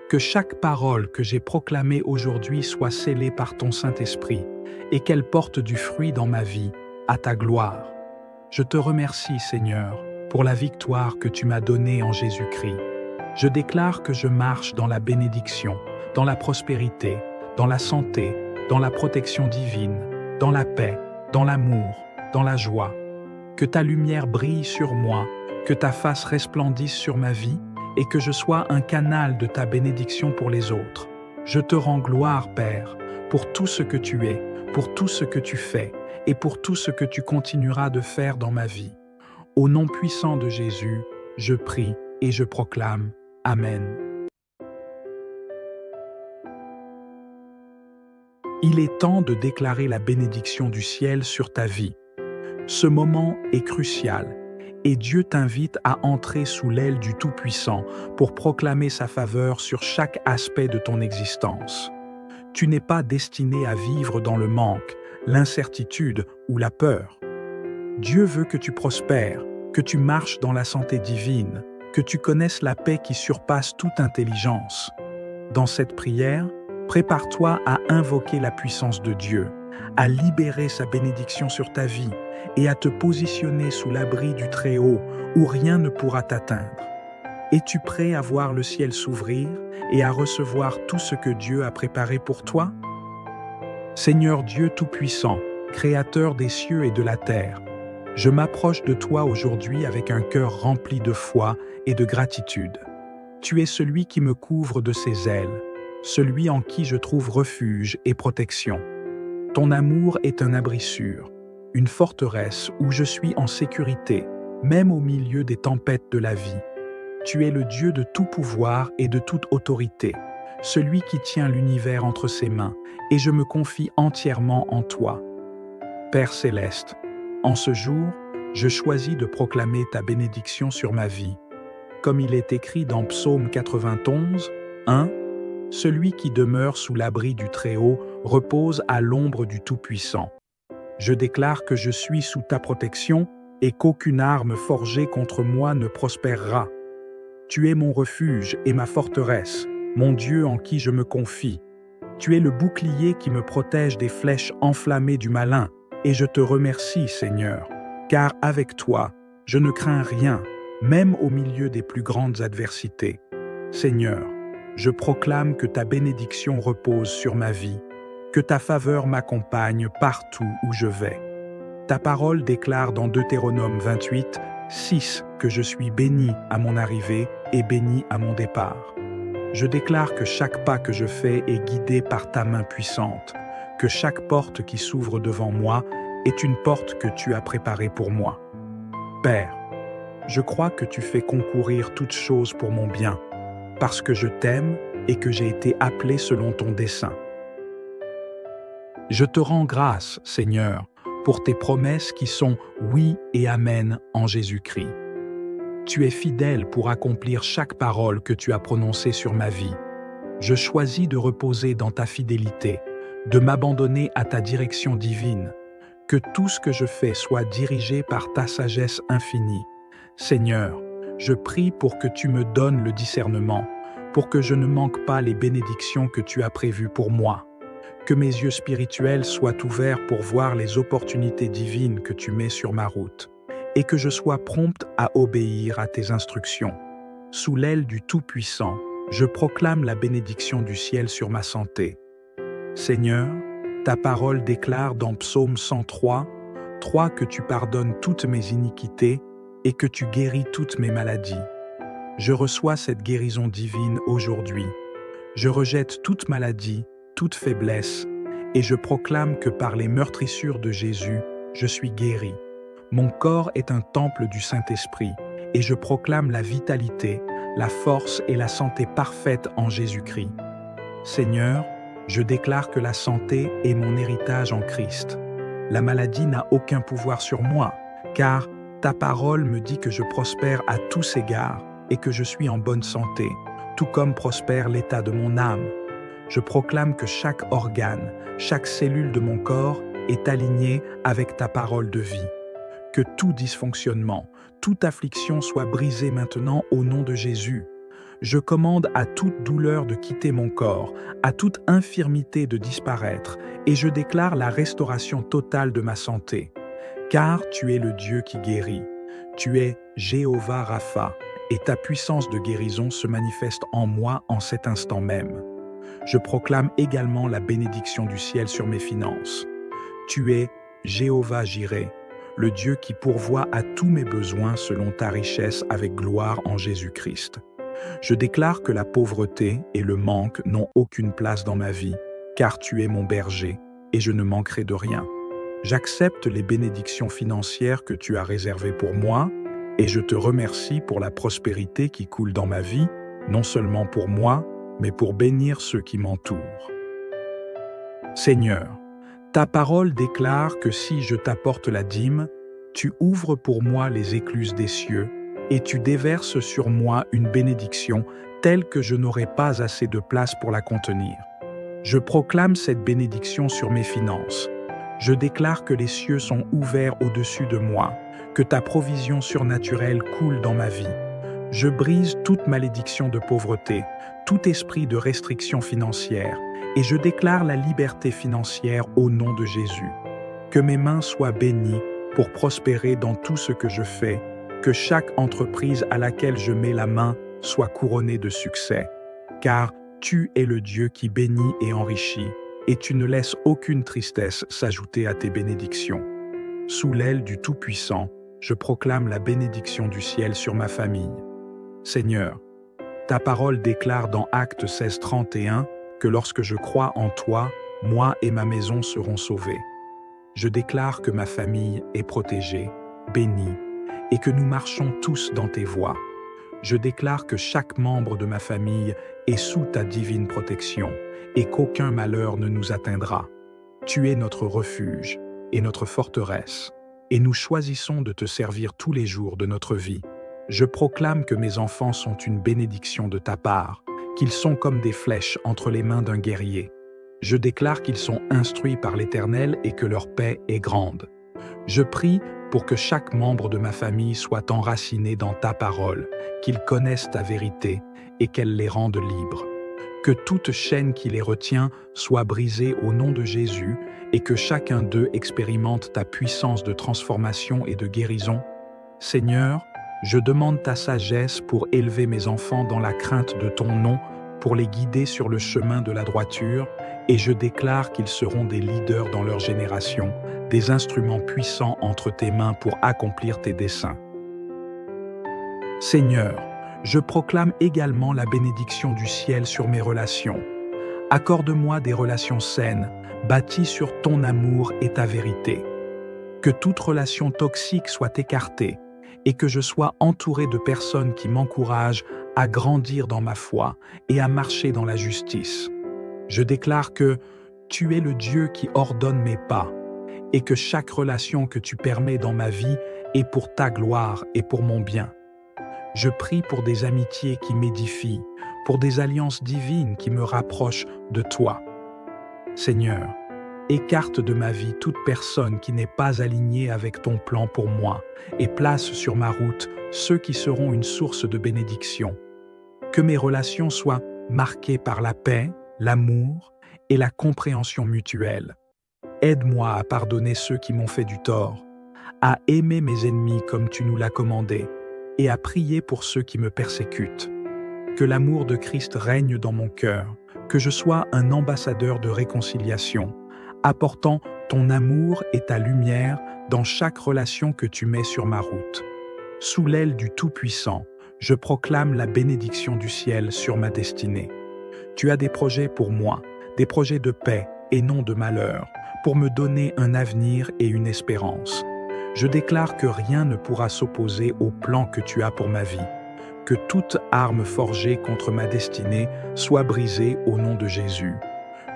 Que chaque parole que j'ai proclamée aujourd'hui soit scellée par ton Saint-Esprit et qu'elle porte du fruit dans ma vie, à ta gloire. Je te remercie, Seigneur, pour la victoire que tu m'as donnée en Jésus-Christ. Je déclare que je marche dans la bénédiction, dans la prospérité, dans la santé, dans la protection divine, dans la paix, dans l'amour, dans la joie. Que ta lumière brille sur moi, que ta face resplendisse sur ma vie et que je sois un canal de ta bénédiction pour les autres. Je te rends gloire, Père, pour tout ce que tu es, pour tout ce que tu fais et pour tout ce que tu continueras de faire dans ma vie. Au nom puissant de Jésus, je prie et je proclame. Amen. Il est temps de déclarer la bénédiction du ciel sur ta vie. Ce moment est crucial et Dieu t'invite à entrer sous l'aile du Tout-Puissant pour proclamer sa faveur sur chaque aspect de ton existence. Tu n'es pas destiné à vivre dans le manque, l'incertitude ou la peur. Dieu veut que tu prospères, que tu marches dans la santé divine, que tu connaisses la paix qui surpasse toute intelligence. Dans cette prière, prépare-toi à invoquer la puissance de Dieu, à libérer sa bénédiction sur ta vie et à te positionner sous l'abri du Très-Haut où rien ne pourra t'atteindre. Es-tu prêt à voir le ciel s'ouvrir et à recevoir tout ce que Dieu a préparé pour toi? Seigneur Dieu Tout-Puissant, Créateur des cieux et de la terre, je m'approche de toi aujourd'hui avec un cœur rempli de foi et de gratitude. Tu es celui qui me couvre de ses ailes, celui en qui je trouve refuge et protection. Ton amour est un abri sûr, une forteresse où je suis en sécurité, même au milieu des tempêtes de la vie. Tu es le Dieu de tout pouvoir et de toute autorité, celui qui tient l'univers entre ses mains, et je me confie entièrement en toi. Père céleste, en ce jour, je choisis de proclamer ta bénédiction sur ma vie. Comme il est écrit dans Psaume 91, 1, « Celui qui demeure sous l'abri du Très-Haut repose à l'ombre du Tout-Puissant. Je déclare que je suis sous ta protection et qu'aucune arme forgée contre moi ne prospérera. Tu es mon refuge et ma forteresse, mon Dieu en qui je me confie. Tu es le bouclier qui me protège des flèches enflammées du malin, et je te remercie, Seigneur, car avec toi, je ne crains rien, même au milieu des plus grandes adversités. Seigneur, je proclame que ta bénédiction repose sur ma vie, que ta faveur m'accompagne partout où je vais. Ta parole déclare dans Deutéronome 28, 6 que je suis béni à mon arrivée et béni à mon départ. Je déclare que chaque pas que je fais est guidé par ta main puissante, que chaque porte qui s'ouvre devant moi est une porte que tu as préparée pour moi. Père, je crois que tu fais concourir toutes choses pour mon bien, parce que je t'aime et que j'ai été appelé selon ton dessein. Je te rends grâce, Seigneur, pour tes promesses qui sont oui et amen en Jésus-Christ. Tu es fidèle pour accomplir chaque parole que tu as prononcée sur ma vie. Je choisis de reposer dans ta fidélité, de m'abandonner à ta direction divine, que tout ce que je fais soit dirigé par ta sagesse infinie. Seigneur, je prie pour que tu me donnes le discernement, pour que je ne manque pas les bénédictions que tu as prévues pour moi. Que mes yeux spirituels soient ouverts pour voir les opportunités divines que tu mets sur ma route, et que je sois prompte à obéir à tes instructions. Sous l'aile du Tout-Puissant, je proclame la bénédiction du ciel sur ma santé. Seigneur, ta parole déclare dans Psaume 103, 3 que tu pardonnes toutes mes iniquités et que tu guéris toutes mes maladies. Je reçois cette guérison divine aujourd'hui. Je rejette toute maladie, toute faiblesse, et je proclame que par les meurtrissures de Jésus, je suis guéri. Mon corps est un temple du Saint-Esprit, et je proclame la vitalité, la force et la santé parfaite en Jésus-Christ. Seigneur, je déclare que la santé est mon héritage en Christ. La maladie n'a aucun pouvoir sur moi, car ta parole me dit que je prospère à tous égards et que je suis en bonne santé, tout comme prospère l'état de mon âme. Je proclame que chaque organe, chaque cellule de mon corps est alignée avec ta parole de vie. Que tout dysfonctionnement, toute affliction soit brisée maintenant au nom de Jésus. Je commande à toute douleur de quitter mon corps, à toute infirmité de disparaître, et je déclare la restauration totale de ma santé. Car tu es le Dieu qui guérit. Tu es Jéhovah Rapha, et ta puissance de guérison se manifeste en moi en cet instant même. Je proclame également la bénédiction du ciel sur mes finances. Tu es Jéhovah Jireh, le Dieu qui pourvoit à tous mes besoins selon ta richesse avec gloire en Jésus-Christ. Je déclare que la pauvreté et le manque n'ont aucune place dans ma vie, car tu es mon berger, et je ne manquerai de rien. J'accepte les bénédictions financières que tu as réservées pour moi, et je te remercie pour la prospérité qui coule dans ma vie, non seulement pour moi, mais pour bénir ceux qui m'entourent. Seigneur, ta parole déclare que si je t'apporte la dîme, tu ouvres pour moi les écluses des cieux et tu déverses sur moi une bénédiction telle que je n'aurai pas assez de place pour la contenir. Je proclame cette bénédiction sur mes finances. Je déclare que les cieux sont ouverts au-dessus de moi, que ta provision surnaturelle coule dans ma vie. Je brise toute malédiction de pauvreté, tout esprit de restriction financière, et je déclare la liberté financière au nom de Jésus. Que mes mains soient bénies pour prospérer dans tout ce que je fais, que chaque entreprise à laquelle je mets la main soit couronnée de succès, car tu es le Dieu qui bénit et enrichit, et tu ne laisses aucune tristesse s'ajouter à tes bénédictions. Sous l'aile du Tout-Puissant, je proclame la bénédiction du ciel sur ma famille. Seigneur, ta parole déclare dans Actes 16:31 que lorsque je crois en toi, moi et ma maison serons sauvés. Je déclare que ma famille est protégée, bénie, et que nous marchons tous dans tes voies. Je déclare que chaque membre de ma famille est sous ta divine protection et qu'aucun malheur ne nous atteindra. Tu es notre refuge et notre forteresse, et nous choisissons de te servir tous les jours de notre vie. Je proclame que mes enfants sont une bénédiction de ta part, qu'ils sont comme des flèches entre les mains d'un guerrier. Je déclare qu'ils sont instruits par l'Éternel et que leur paix est grande. Je prie pour que chaque membre de ma famille soit enraciné dans ta parole, qu'ils connaissent ta vérité et qu'elle les rende libres. Que toute chaîne qui les retient soit brisée au nom de Jésus et que chacun d'eux expérimente ta puissance de transformation et de guérison. Seigneur, je demande ta sagesse pour élever mes enfants dans la crainte de ton nom, pour les guider sur le chemin de la droiture, et je déclare qu'ils seront des leaders dans leur génération, des instruments puissants entre tes mains pour accomplir tes desseins. Seigneur, je proclame également la bénédiction du ciel sur mes relations. Accorde-moi des relations saines, bâties sur ton amour et ta vérité. Que toute relation toxique soit écartée et que je sois entouré de personnes qui m'encouragent à grandir dans ma foi et à marcher dans la justice. Je déclare que tu es le Dieu qui ordonne mes pas et que chaque relation que tu permets dans ma vie est pour ta gloire et pour mon bien. Je prie pour des amitiés qui m'édifient, pour des alliances divines qui me rapprochent de toi. Seigneur, écarte de ma vie toute personne qui n'est pas alignée avec ton plan pour moi et place sur ma route ceux qui seront une source de bénédiction. Que mes relations soient marquées par la paix, l'amour et la compréhension mutuelle. Aide-moi à pardonner ceux qui m'ont fait du tort, à aimer mes ennemis comme tu nous l'as commandé et à prier pour ceux qui me persécutent. Que l'amour de Christ règne dans mon cœur, que je sois un ambassadeur de réconciliation, apportant ton amour et ta lumière dans chaque relation que tu mets sur ma route. Sous l'aile du Tout-Puissant, je proclame la bénédiction du ciel sur ma destinée. Tu as des projets pour moi, des projets de paix et non de malheur, pour me donner un avenir et une espérance. Je déclare que rien ne pourra s'opposer au plan que tu as pour ma vie, que toute arme forgée contre ma destinée soit brisée au nom de Jésus.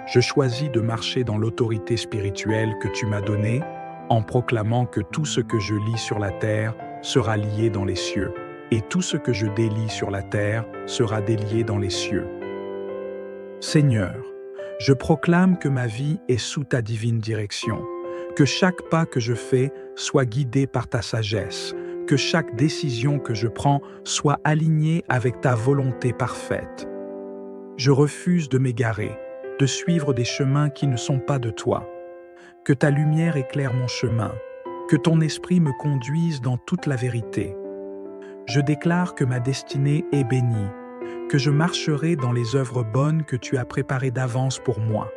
Je choisis de marcher dans l'autorité spirituelle que tu m'as donnée, en proclamant que tout ce que je lis sur la terre sera lié dans les cieux, et tout ce que je délie sur la terre sera délié dans les cieux. Seigneur, je proclame que ma vie est sous ta divine direction, que chaque pas que je fais soit guidé par ta sagesse, que chaque décision que je prends soit alignée avec ta volonté parfaite. Je refuse de m'égarer, de suivre des chemins qui ne sont pas de toi. Que ta lumière éclaire mon chemin, que ton esprit me conduise dans toute la vérité. Je déclare que ma destinée est bénie, que je marcherai dans les œuvres bonnes que tu as préparées d'avance pour moi.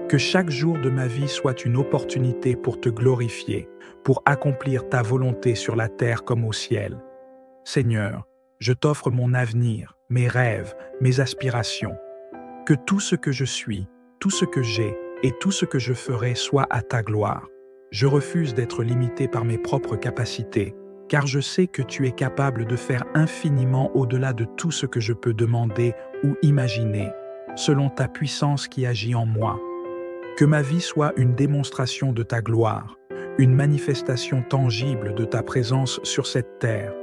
Que chaque jour de ma vie soit une opportunité pour te glorifier, pour accomplir ta volonté sur la terre comme au ciel. Seigneur, je t'offre mon avenir, mes rêves, mes aspirations. Que tout ce que je suis, tout ce que j'ai et tout ce que je ferai soit à ta gloire. Je refuse d'être limité par mes propres capacités, car je sais que tu es capable de faire infiniment au-delà de tout ce que je peux demander ou imaginer, selon ta puissance qui agit en moi. Que ma vie soit une démonstration de ta gloire, une manifestation tangible de ta présence sur cette terre.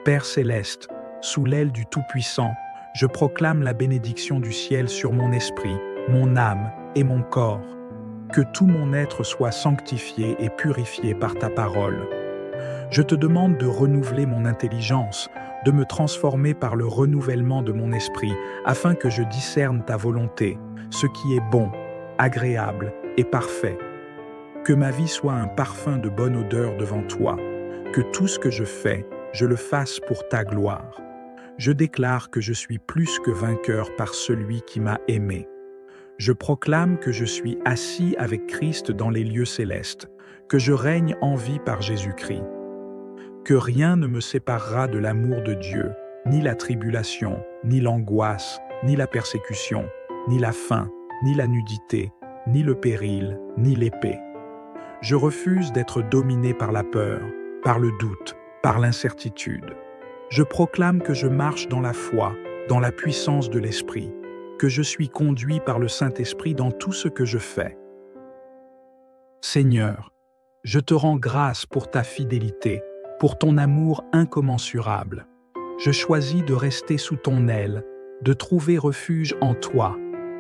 Père céleste, sous l'aile du Tout-Puissant, je proclame la bénédiction du ciel sur mon esprit, mon âme et mon corps. Que tout mon être soit sanctifié et purifié par ta parole. Je te demande de renouveler mon intelligence, de me transformer par le renouvellement de mon esprit, afin que je discerne ta volonté, ce qui est bon, agréable et parfait. Que ma vie soit un parfum de bonne odeur devant toi, que tout ce que je fais, je le fasse pour ta gloire. Je déclare que je suis plus que vainqueur par celui qui m'a aimé. Je proclame que je suis assis avec Christ dans les lieux célestes, que je règne en vie par Jésus-Christ. Que rien ne me séparera de l'amour de Dieu, ni la tribulation, ni l'angoisse, ni la persécution, ni la faim, ni la nudité, ni le péril, ni l'épée. Je refuse d'être dominé par la peur, par le doute, par l'incertitude. Je proclame que je marche dans la foi, dans la puissance de l'Esprit, que je suis conduit par le Saint-Esprit dans tout ce que je fais. Seigneur, je te rends grâce pour ta fidélité, pour ton amour incommensurable. Je choisis de rester sous ton aile, de trouver refuge en toi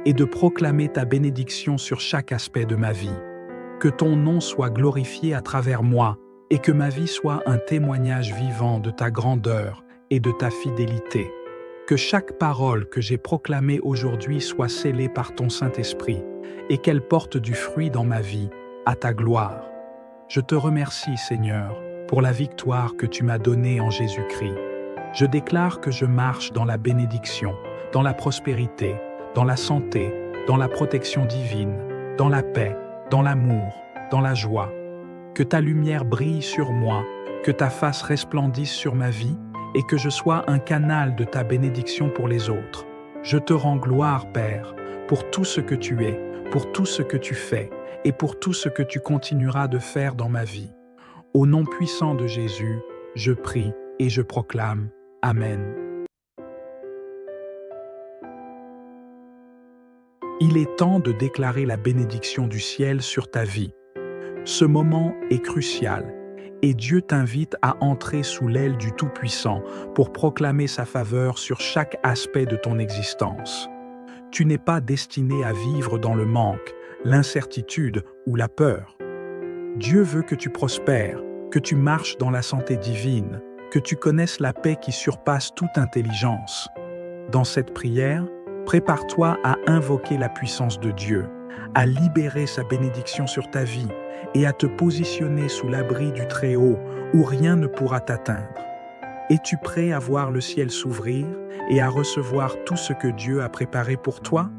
et de proclamer ta bénédiction sur chaque aspect de ma vie. Que ton nom soit glorifié à travers moi et que ma vie soit un témoignage vivant de ta grandeur et de ta fidélité. Que chaque parole que j'ai proclamée aujourd'hui soit scellée par ton Saint-Esprit et qu'elle porte du fruit dans ma vie, à ta gloire. Je te remercie, Seigneur, pour la victoire que tu m'as donnée en Jésus-Christ. Je déclare que je marche dans la bénédiction, dans la prospérité, dans la santé, dans la protection divine, dans la paix, dans l'amour, dans la joie. Que ta lumière brille sur moi, que ta face resplendisse sur ma vie et que je sois un canal de ta bénédiction pour les autres. Je te rends gloire, Père, pour tout ce que tu es, pour tout ce que tu fais et pour tout ce que tu continueras de faire dans ma vie. Au nom puissant de Jésus, je prie et je proclame. Amen. Il est temps de déclarer la bénédiction du ciel sur ta vie. Ce moment est crucial et Dieu t'invite à entrer sous l'aile du Tout-Puissant pour proclamer sa faveur sur chaque aspect de ton existence. Tu n'es pas destiné à vivre dans le manque, l'incertitude ou la peur. Dieu veut que tu prospères, que tu marches dans la santé divine, que tu connaisses la paix qui surpasse toute intelligence. Dans cette prière, prépare-toi à invoquer la puissance de Dieu, à libérer sa bénédiction sur ta vie et à te positionner sous l'abri du Très-Haut où rien ne pourra t'atteindre. Es-tu prêt à voir le ciel s'ouvrir et à recevoir tout ce que Dieu a préparé pour toi?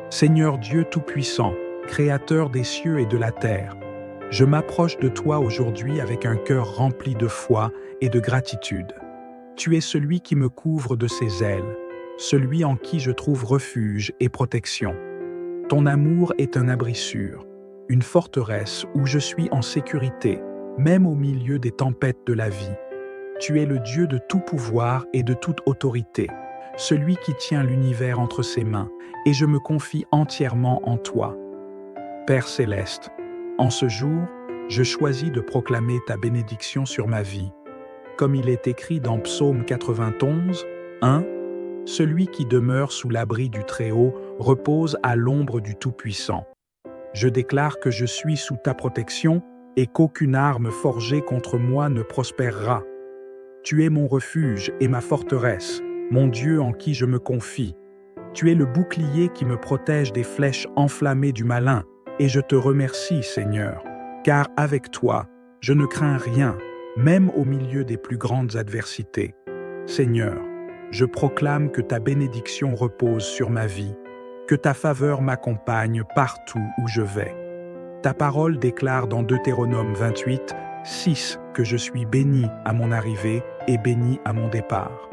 Seigneur Dieu Tout-Puissant, Créateur des cieux et de la terre, je m'approche de toi aujourd'hui avec un cœur rempli de foi et de gratitude. Tu es celui qui me couvre de ses ailes, celui en qui je trouve refuge et protection. Ton amour est un abri sûr, une forteresse où je suis en sécurité, même au milieu des tempêtes de la vie. Tu es le Dieu de tout pouvoir et de toute autorité, celui qui tient l'univers entre ses mains, et je me confie entièrement en toi. Père céleste, en ce jour, je choisis de proclamer ta bénédiction sur ma vie. Comme il est écrit dans Psaume 91, 1, « Celui qui demeure sous l'abri du Très-Haut repose à l'ombre du Tout-Puissant. Je déclare que je suis sous ta protection et qu'aucune arme forgée contre moi ne prospérera. Tu es mon refuge et ma forteresse, mon Dieu en qui je me confie. Tu es le bouclier qui me protège des flèches enflammées du malin, et je te remercie, Seigneur, car avec toi, je ne crains rien, même au milieu des plus grandes adversités. Seigneur, je proclame que ta bénédiction repose sur ma vie, que ta faveur m'accompagne partout où je vais. Ta parole déclare dans Deutéronome 28, 6 que je suis béni à mon arrivée et béni à mon départ.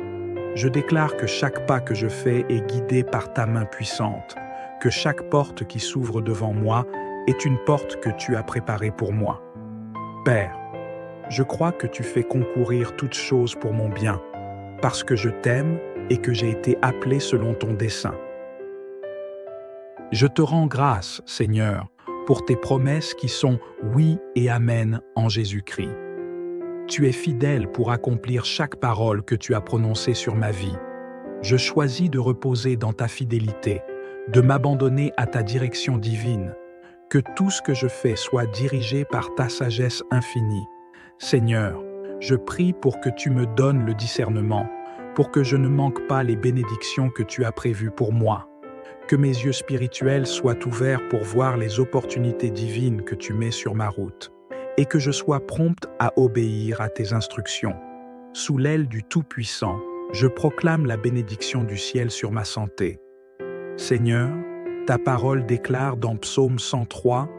Je déclare que chaque pas que je fais est guidé par ta main puissante, que chaque porte qui s'ouvre devant moi est une porte que tu as préparée pour moi. Père, je crois que tu fais concourir toutes choses pour mon bien, parce que je t'aime et que j'ai été appelé selon ton dessein. Je te rends grâce, Seigneur, pour tes promesses qui sont oui et amen en Jésus-Christ. Tu es fidèle pour accomplir chaque parole que tu as prononcée sur ma vie. Je choisis de reposer dans ta fidélité, de m'abandonner à ta direction divine. Que tout ce que je fais soit dirigé par ta sagesse infinie. Seigneur, je prie pour que tu me donnes le discernement, pour que je ne manque pas les bénédictions que tu as prévues pour moi. Que mes yeux spirituels soient ouverts pour voir les opportunités divines que tu mets sur ma route, et que je sois prompte à obéir à tes instructions. Sous l'aile du Tout-Puissant, je proclame la bénédiction du ciel sur ma santé. Seigneur, ta parole déclare dans Psaume 103,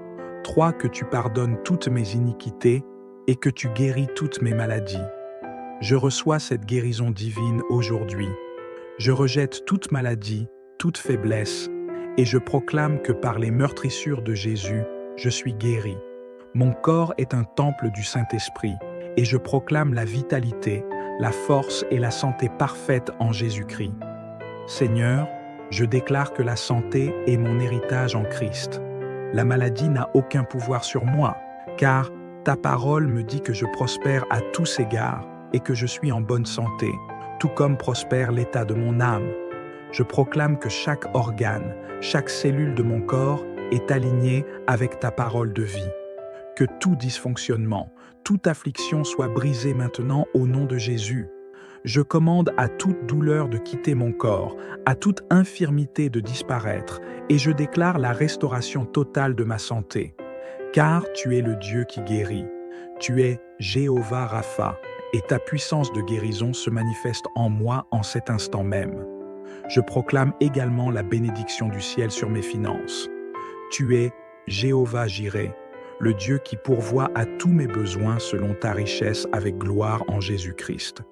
3 que tu pardonnes toutes mes iniquités et que tu guéris toutes mes maladies. Je reçois cette guérison divine aujourd'hui. Je rejette toute maladie, toute faiblesse, et je proclame que par les meurtrissures de Jésus, je suis guéri. Mon corps est un temple du Saint-Esprit, et je proclame la vitalité, la force et la santé parfaite en Jésus-Christ. Seigneur, je déclare que la santé est mon héritage en Christ. La maladie n'a aucun pouvoir sur moi, car ta parole me dit que je prospère à tous égards et que je suis en bonne santé, tout comme prospère l'état de mon âme. Je proclame que chaque organe, chaque cellule de mon corps est alignée avec ta parole de vie. Que tout dysfonctionnement, toute affliction soit brisée maintenant au nom de Jésus. Je commande à toute douleur de quitter mon corps, à toute infirmité de disparaître, et je déclare la restauration totale de ma santé. Car tu es le Dieu qui guérit. Tu es Jéhovah Rapha, et ta puissance de guérison se manifeste en moi en cet instant même. Je proclame également la bénédiction du ciel sur mes finances. Tu es Jéhovah Jireh, le Dieu qui pourvoit à tous mes besoins selon ta richesse avec gloire en Jésus-Christ.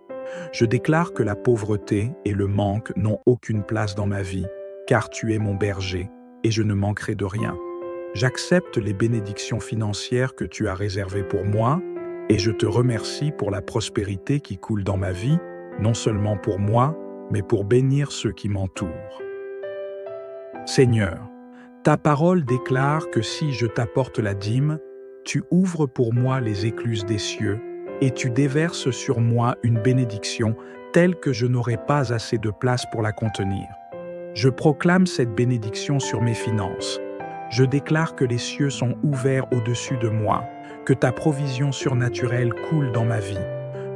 Je déclare que la pauvreté et le manque n'ont aucune place dans ma vie, car tu es mon berger, et je ne manquerai de rien. J'accepte les bénédictions financières que tu as réservées pour moi, et je te remercie pour la prospérité qui coule dans ma vie, non seulement pour moi, mais pour bénir ceux qui m'entourent. Seigneur, ta parole déclare que si je t'apporte la dîme, tu ouvres pour moi les écluses des cieux, et tu déverses sur moi une bénédiction telle que je n'aurai pas assez de place pour la contenir. Je proclame cette bénédiction sur mes finances. Je déclare que les cieux sont ouverts au-dessus de moi, que ta provision surnaturelle coule dans ma vie.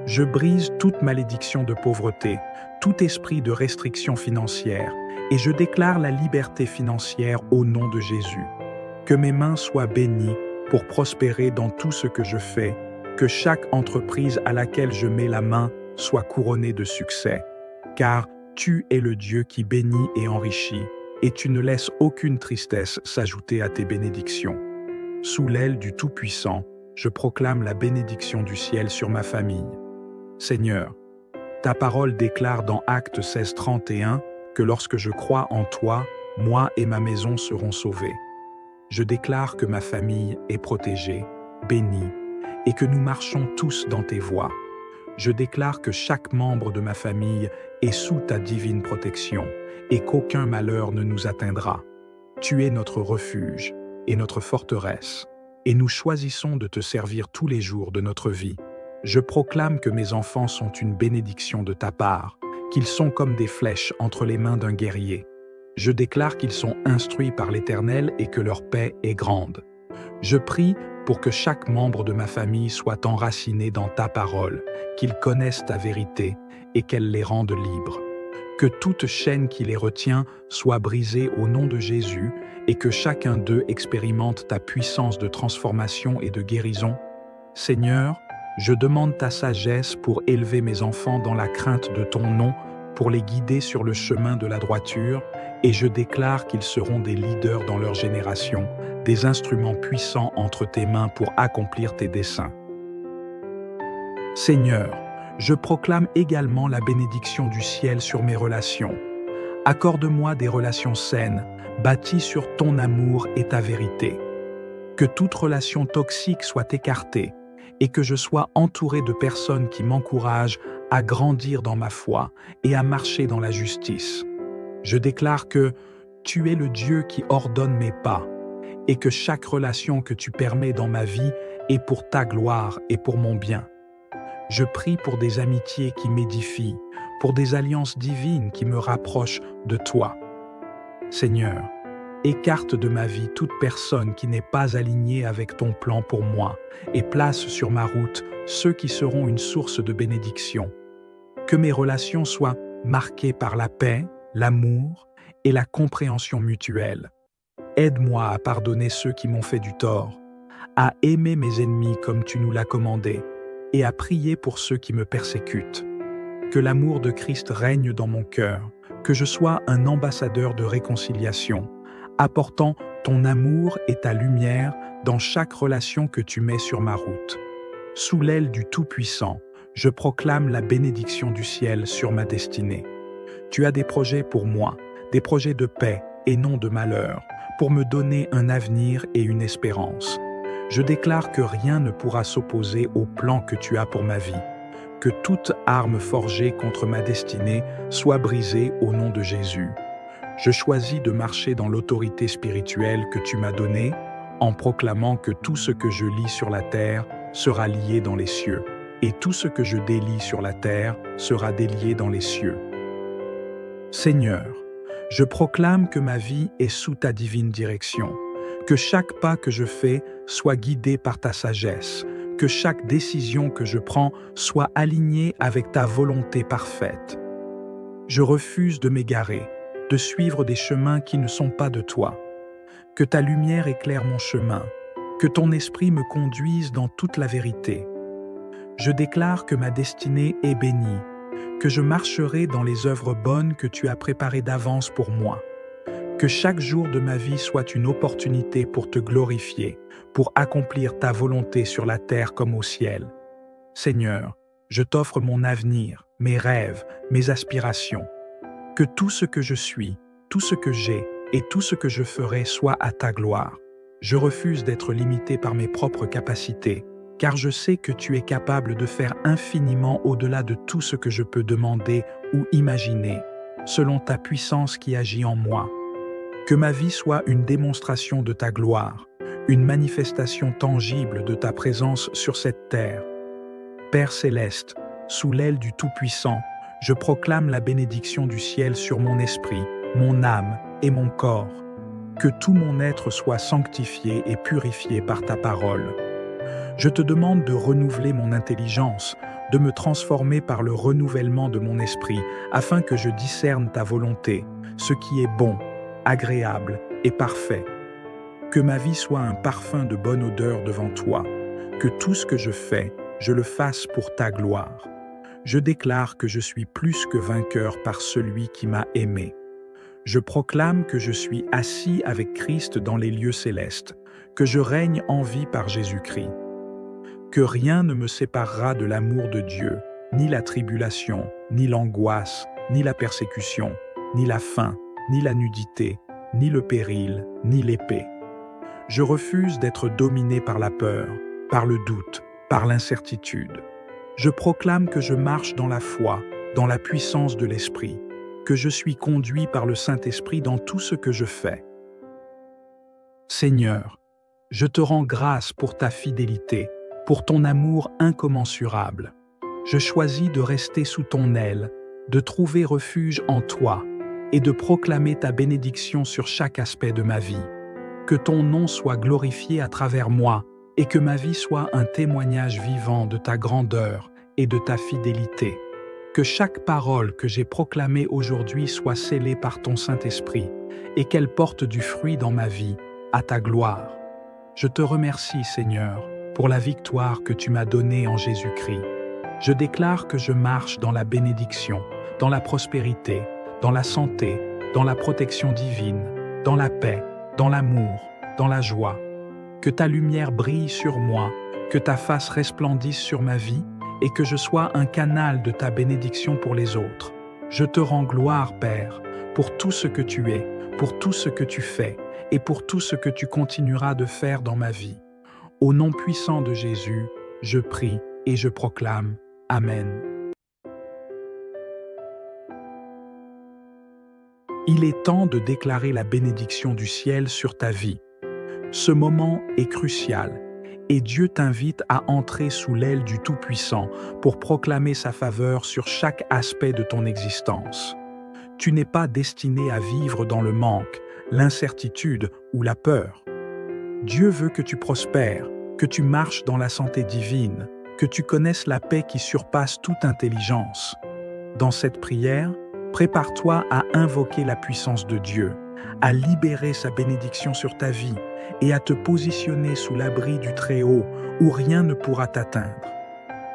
Je brise toute malédiction de pauvreté, tout esprit de restriction financière, et je déclare la liberté financière au nom de Jésus. Que mes mains soient bénies pour prospérer dans tout ce que je fais, que chaque entreprise à laquelle je mets la main soit couronnée de succès. Car tu es le Dieu qui bénit et enrichit, et tu ne laisses aucune tristesse s'ajouter à tes bénédictions. Sous l'aile du Tout-Puissant, je proclame la bénédiction du ciel sur ma famille. Seigneur, ta parole déclare dans Actes 16:31 que lorsque je crois en toi, moi et ma maison serons sauvés. Je déclare que ma famille est protégée, bénie, et que nous marchons tous dans tes voies. Je déclare que chaque membre de ma famille est sous ta divine protection et qu'aucun malheur ne nous atteindra. Tu es notre refuge et notre forteresse, et nous choisissons de te servir tous les jours de notre vie. Je proclame que mes enfants sont une bénédiction de ta part, qu'ils sont comme des flèches entre les mains d'un guerrier. Je déclare qu'ils sont instruits par l'Éternel et que leur paix est grande. Je prie pour que chaque membre de ma famille soit enraciné dans ta parole, qu'ils connaissent ta vérité et qu'elle les rende libres. Que toute chaîne qui les retient soit brisée au nom de Jésus et que chacun d'eux expérimente ta puissance de transformation et de guérison. Seigneur, je demande ta sagesse pour élever mes enfants dans la crainte de ton nom, pour les guider sur le chemin de la droiture, et je déclare qu'ils seront des leaders dans leur génération, des instruments puissants entre tes mains pour accomplir tes desseins. Seigneur, je proclame également la bénédiction du ciel sur mes relations. Accorde-moi des relations saines, bâties sur ton amour et ta vérité. Que toute relation toxique soit écartée et que je sois entouré de personnes qui m'encouragent à grandir dans ma foi et à marcher dans la justice. Je déclare que Tu es le Dieu qui ordonne mes pas, et que chaque relation que tu permets dans ma vie est pour ta gloire et pour mon bien. Je prie pour des amitiés qui m'édifient, pour des alliances divines qui me rapprochent de toi. Seigneur, écarte de ma vie toute personne qui n'est pas alignée avec ton plan pour moi et place sur ma route ceux qui seront une source de bénédiction. Que mes relations soient marquées par la paix, l'amour et la compréhension mutuelle. Aide-moi à pardonner ceux qui m'ont fait du tort, à aimer mes ennemis comme tu nous l'as commandé et à prier pour ceux qui me persécutent. Que l'amour de Christ règne dans mon cœur, que je sois un ambassadeur de réconciliation, apportant ton amour et ta lumière dans chaque relation que tu mets sur ma route. Sous l'aile du Tout-Puissant, je proclame la bénédiction du ciel sur ma destinée. Tu as des projets pour moi, des projets de paix et non de malheur, pour me donner un avenir et une espérance. Je déclare que rien ne pourra s'opposer au plan que tu as pour ma vie, que toute arme forgée contre ma destinée soit brisée au nom de Jésus. Je choisis de marcher dans l'autorité spirituelle que tu m'as donnée, en proclamant que tout ce que je lis sur la terre sera lié dans les cieux, et tout ce que je délie sur la terre sera délié dans les cieux. Seigneur, je proclame que ma vie est sous ta divine direction, que chaque pas que je fais soit guidé par ta sagesse, que chaque décision que je prends soit alignée avec ta volonté parfaite. Je refuse de m'égarer, de suivre des chemins qui ne sont pas de toi. Que ta lumière éclaire mon chemin, que ton esprit me conduise dans toute la vérité. Je déclare que ma destinée est bénie, que je marcherai dans les œuvres bonnes que tu as préparées d'avance pour moi. Que chaque jour de ma vie soit une opportunité pour te glorifier, pour accomplir ta volonté sur la terre comme au ciel. Seigneur, je t'offre mon avenir, mes rêves, mes aspirations. Que tout ce que je suis, tout ce que j'ai et tout ce que je ferai soit à ta gloire. Je refuse d'être limité par mes propres capacités, car je sais que tu es capable de faire infiniment au-delà de tout ce que je peux demander ou imaginer, selon ta puissance qui agit en moi. Que ma vie soit une démonstration de ta gloire, une manifestation tangible de ta présence sur cette terre. Père céleste, sous l'aile du Tout-Puissant, je proclame la bénédiction du ciel sur mon esprit, mon âme et mon corps. Que tout mon être soit sanctifié et purifié par ta parole. Je te demande de renouveler mon intelligence, de me transformer par le renouvellement de mon esprit, afin que je discerne ta volonté, ce qui est bon, agréable et parfait. Que ma vie soit un parfum de bonne odeur devant toi, que tout ce que je fais, je le fasse pour ta gloire. Je déclare que je suis plus que vainqueur par celui qui m'a aimé. Je proclame que je suis assis avec Christ dans les lieux célestes, que je règne en vie par Jésus-Christ. Que rien ne me séparera de l'amour de Dieu, ni la tribulation, ni l'angoisse, ni la persécution, ni la faim, ni la nudité, ni le péril, ni l'épée. Je refuse d'être dominé par la peur, par le doute, par l'incertitude. Je proclame que je marche dans la foi, dans la puissance de l'Esprit, que je suis conduit par le Saint-Esprit dans tout ce que je fais. Seigneur, je te rends grâce pour ta fidélité, pour ton amour incommensurable. Je choisis de rester sous ton aile, de trouver refuge en toi et de proclamer ta bénédiction sur chaque aspect de ma vie. Que ton nom soit glorifié à travers moi et que ma vie soit un témoignage vivant de ta grandeur et de ta fidélité. Que chaque parole que j'ai proclamée aujourd'hui soit scellée par ton Saint-Esprit et qu'elle porte du fruit dans ma vie, à ta gloire. Je te remercie, Seigneur, pour la victoire que tu m'as donnée en Jésus-Christ. Je déclare que je marche dans la bénédiction, dans la prospérité, dans la santé, dans la protection divine, dans la paix, dans l'amour, dans la joie. Que ta lumière brille sur moi, que ta face resplendisse sur ma vie et que je sois un canal de ta bénédiction pour les autres. Je te rends gloire, Père, pour tout ce que tu es, pour tout ce que tu fais et pour tout ce que tu continueras de faire dans ma vie. Au nom puissant de Jésus, je prie et je proclame. Amen. Il est temps de déclarer la bénédiction du ciel sur ta vie. Ce moment est crucial et Dieu t'invite à entrer sous l'aile du Tout-Puissant pour proclamer sa faveur sur chaque aspect de ton existence. Tu n'es pas destiné à vivre dans le manque, l'incertitude ou la peur. Dieu veut que tu prospères, que tu marches dans la santé divine, que tu connaisses la paix qui surpasse toute intelligence. Dans cette prière, prépare-toi à invoquer la puissance de Dieu, à libérer sa bénédiction sur ta vie et à te positionner sous l'abri du Très-Haut où rien ne pourra t'atteindre.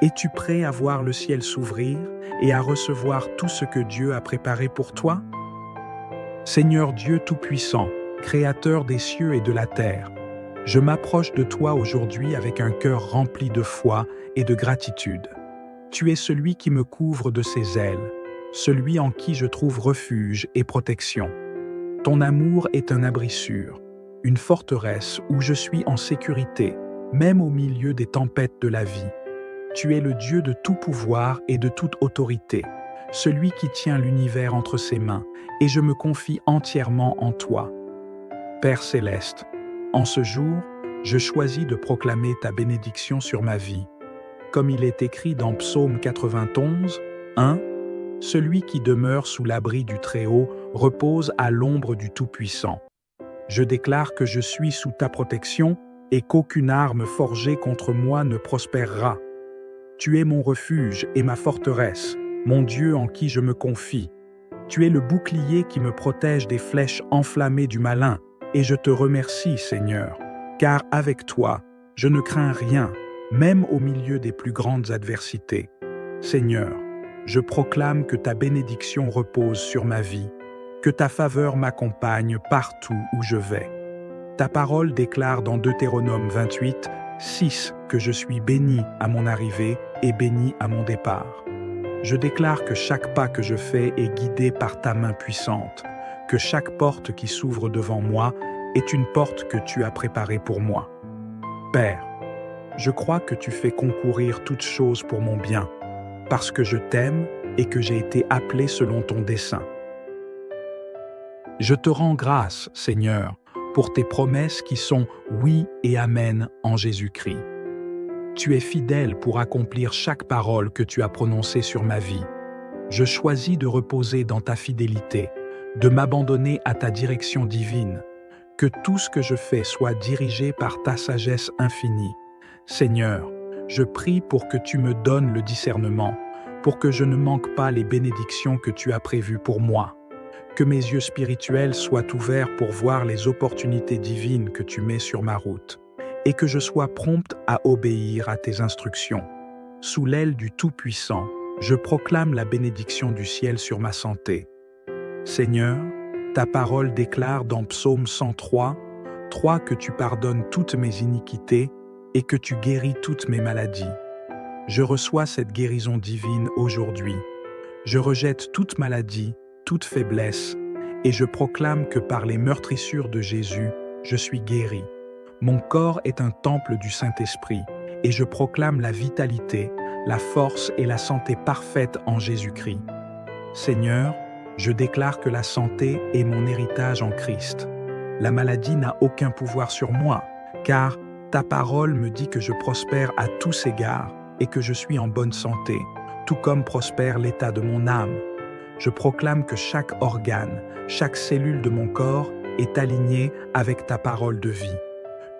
Es-tu prêt à voir le ciel s'ouvrir et à recevoir tout ce que Dieu a préparé pour toi? Seigneur Dieu Tout-Puissant, Créateur des cieux et de la terre, je m'approche de toi aujourd'hui avec un cœur rempli de foi et de gratitude. Tu es celui qui me couvre de ses ailes, celui en qui je trouve refuge et protection. Ton amour est un abri sûr, une forteresse où je suis en sécurité, même au milieu des tempêtes de la vie. Tu es le Dieu de tout pouvoir et de toute autorité, celui qui tient l'univers entre ses mains, et je me confie entièrement en toi. Père céleste, en ce jour, je choisis de proclamer ta bénédiction sur ma vie. Comme il est écrit dans Psaume 91, 1, « Celui qui demeure sous l'abri du Très-Haut repose à l'ombre du Tout-Puissant. Je déclare que je suis sous ta protection et qu'aucune arme forgée contre moi ne prospérera. Tu es mon refuge et ma forteresse, mon Dieu en qui je me confie. Tu es le bouclier qui me protège des flèches enflammées du malin, et je te remercie, Seigneur, car avec toi, je ne crains rien, même au milieu des plus grandes adversités. Seigneur, je proclame que ta bénédiction repose sur ma vie, que ta faveur m'accompagne partout où je vais. Ta parole déclare dans Deutéronome 28, 6 que je suis béni à mon arrivée et béni à mon départ. Je déclare que chaque pas que je fais est guidé par ta main puissante, que chaque porte qui s'ouvre devant moi est une porte que tu as préparée pour moi. Père, je crois que tu fais concourir toutes choses pour mon bien, parce que je t'aime et que j'ai été appelé selon ton dessein. Je te rends grâce, Seigneur, pour tes promesses qui sont oui et amen en Jésus-Christ. Tu es fidèle pour accomplir chaque parole que tu as prononcée sur ma vie. Je choisis de reposer dans ta fidélité, de m'abandonner à ta direction divine, que tout ce que je fais soit dirigé par ta sagesse infinie. Seigneur, je prie pour que tu me donnes le discernement, pour que je ne manque pas les bénédictions que tu as prévues pour moi. Que mes yeux spirituels soient ouverts pour voir les opportunités divines que tu mets sur ma route, et que je sois prompte à obéir à tes instructions. Sous l'aile du Tout-Puissant, je proclame la bénédiction du ciel sur ma santé. Seigneur, ta parole déclare dans Psaume 103, 3 que tu pardonnes toutes mes iniquités et que tu guéris toutes mes maladies. Je reçois cette guérison divine aujourd'hui. Je rejette toute maladie, toute faiblesse, et je proclame que par les meurtrissures de Jésus, je suis guéri. Mon corps est un temple du Saint-Esprit, et je proclame la vitalité, la force et la santé parfaite en Jésus-Christ. Seigneur, je déclare que la santé est mon héritage en Christ. La maladie n'a aucun pouvoir sur moi, car ta parole me dit que je prospère à tous égards et que je suis en bonne santé, tout comme prospère l'état de mon âme. Je proclame que chaque organe, chaque cellule de mon corps est alignée avec ta parole de vie.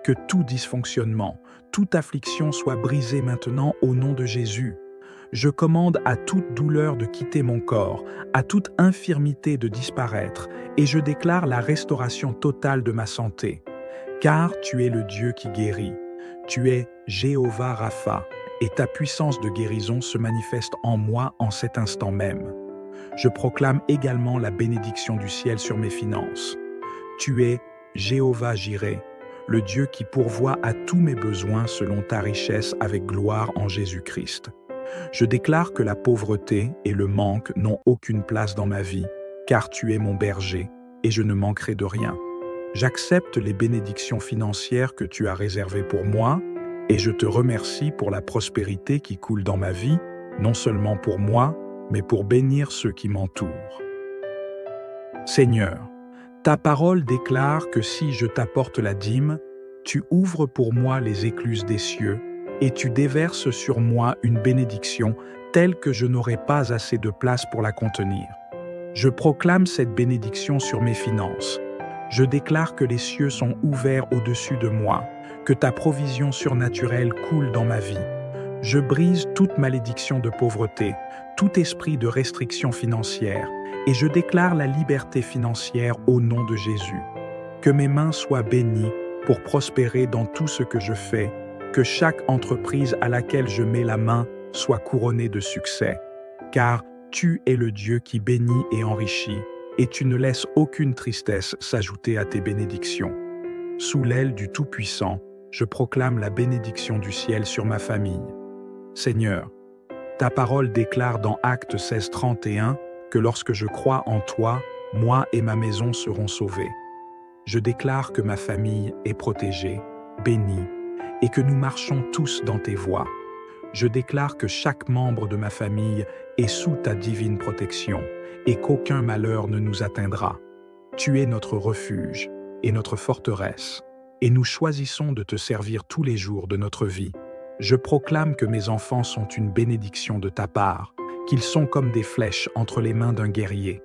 Que tout dysfonctionnement, toute affliction soit brisée maintenant au nom de Jésus. Je commande à toute douleur de quitter mon corps, à toute infirmité de disparaître, et je déclare la restauration totale de ma santé. Car tu es le Dieu qui guérit. Tu es Jéhovah Rapha, et ta puissance de guérison se manifeste en moi en cet instant même. Je proclame également la bénédiction du ciel sur mes finances. Tu es Jéhovah Jireh, le Dieu qui pourvoit à tous mes besoins selon ta richesse avec gloire en Jésus-Christ. Je déclare que la pauvreté et le manque n'ont aucune place dans ma vie, car tu es mon berger, et je ne manquerai de rien. J'accepte les bénédictions financières que tu as réservées pour moi, et je te remercie pour la prospérité qui coule dans ma vie, non seulement pour moi, mais pour bénir ceux qui m'entourent. Seigneur, ta parole déclare que si je t'apporte la dîme, tu ouvres pour moi les écluses des cieux et tu déverses sur moi une bénédiction telle que je n'aurai pas assez de place pour la contenir. Je proclame cette bénédiction sur mes finances. Je déclare que les cieux sont ouverts au-dessus de moi, que ta provision surnaturelle coule dans ma vie. Je brise toute malédiction de pauvreté, tout esprit de restriction financière, et je déclare la liberté financière au nom de Jésus. Que mes mains soient bénies pour prospérer dans tout ce que je fais, que chaque entreprise à laquelle je mets la main soit couronnée de succès. Car tu es le Dieu qui bénit et enrichit, et tu ne laisses aucune tristesse s'ajouter à tes bénédictions. Sous l'aile du Tout-Puissant, je proclame la bénédiction du ciel sur ma famille. Seigneur, ta parole déclare dans Actes 16:31 que lorsque je crois en toi, moi et ma maison serons sauvés. Je déclare que ma famille est protégée, bénie, et que nous marchons tous dans tes voies. Je déclare que chaque membre de ma famille est sous ta divine protection et qu'aucun malheur ne nous atteindra. Tu es notre refuge et notre forteresse, et nous choisissons de te servir tous les jours de notre vie. Je proclame que mes enfants sont une bénédiction de ta part, qu'ils sont comme des flèches entre les mains d'un guerrier.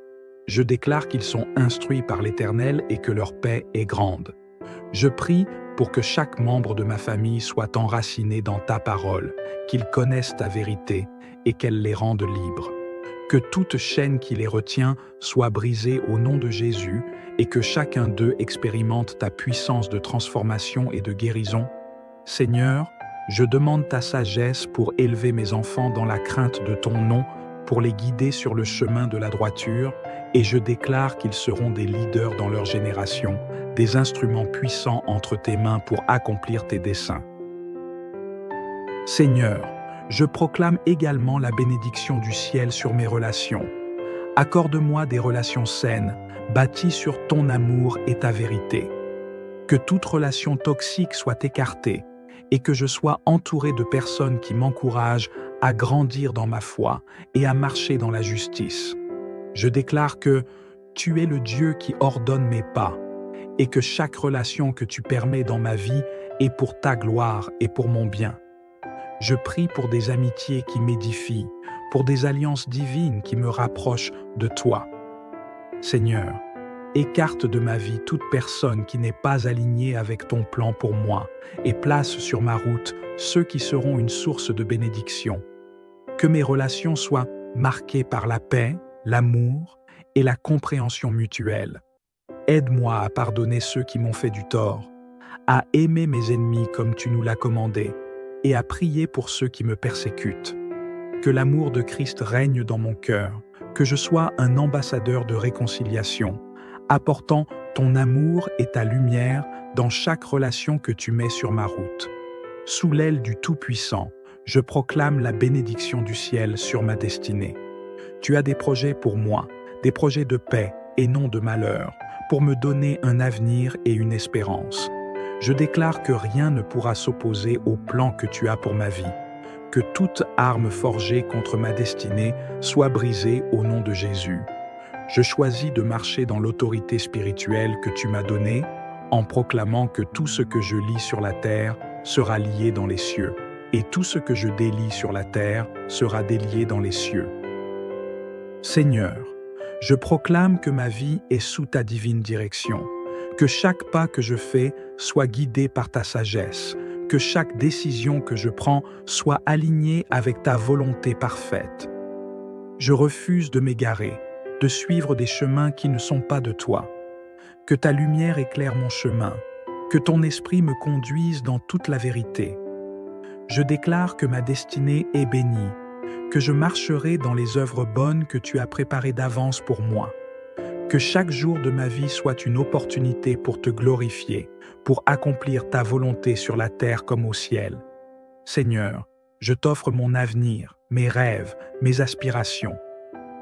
Je déclare qu'ils sont instruits par l'Éternel et que leur paix est grande. Je prie pour que chaque membre de ma famille soit enraciné dans ta parole, qu'ils connaissent ta vérité et qu'elle les rende libres. Que toute chaîne qui les retient soit brisée au nom de Jésus et que chacun d'eux expérimente ta puissance de transformation et de guérison. Seigneur, je demande ta sagesse pour élever mes enfants dans la crainte de ton nom, pour les guider sur le chemin de la droiture, et je déclare qu'ils seront des leaders dans leur génération, des instruments puissants entre tes mains pour accomplir tes desseins. Seigneur, je proclame également la bénédiction du ciel sur mes relations. Accorde-moi des relations saines, bâties sur ton amour et ta vérité. Que toute relation toxique soit écartée et que je sois entouré de personnes qui m'encouragent à grandir dans ma foi et à marcher dans la justice. Je déclare que tu es le Dieu qui ordonne mes pas et que chaque relation que tu permets dans ma vie est pour ta gloire et pour mon bien. Je prie pour des amitiés qui m'édifient, pour des alliances divines qui me rapprochent de toi. Seigneur, écarte de ma vie toute personne qui n'est pas alignée avec ton plan pour moi et place sur ma route ceux qui seront une source de bénédiction. Que mes relations soient marquées par la paix, l'amour et la compréhension mutuelle. Aide-moi à pardonner ceux qui m'ont fait du tort, à aimer mes ennemis comme tu nous l'as commandé et à prier pour ceux qui me persécutent. Que l'amour de Christ règne dans mon cœur, que je sois un ambassadeur de réconciliation, apportant ton amour et ta lumière dans chaque relation que tu mets sur ma route. Sous l'aile du Tout-Puissant, je proclame la bénédiction du ciel sur ma destinée. Tu as des projets pour moi, des projets de paix et non de malheur, pour me donner un avenir et une espérance. Je déclare que rien ne pourra s'opposer au plan que tu as pour ma vie, que toute arme forgée contre ma destinée soit brisée au nom de Jésus. Je choisis de marcher dans l'autorité spirituelle que tu m'as donnée, en proclamant que tout ce que je lis sur la terre sera lié dans les cieux, et tout ce que je délie sur la terre sera délié dans les cieux. Seigneur, je proclame que ma vie est sous ta divine direction, que chaque pas que je fais soit guidé par ta sagesse, que chaque décision que je prends soit alignée avec ta volonté parfaite. Je refuse de m'égarer, de suivre des chemins qui ne sont pas de toi. Que ta lumière éclaire mon chemin, que ton esprit me conduise dans toute la vérité. Je déclare que ma destinée est bénie, que je marcherai dans les œuvres bonnes que tu as préparées d'avance pour moi. Que chaque jour de ma vie soit une opportunité pour te glorifier, pour accomplir ta volonté sur la terre comme au ciel. Seigneur, je t'offre mon avenir, mes rêves, mes aspirations.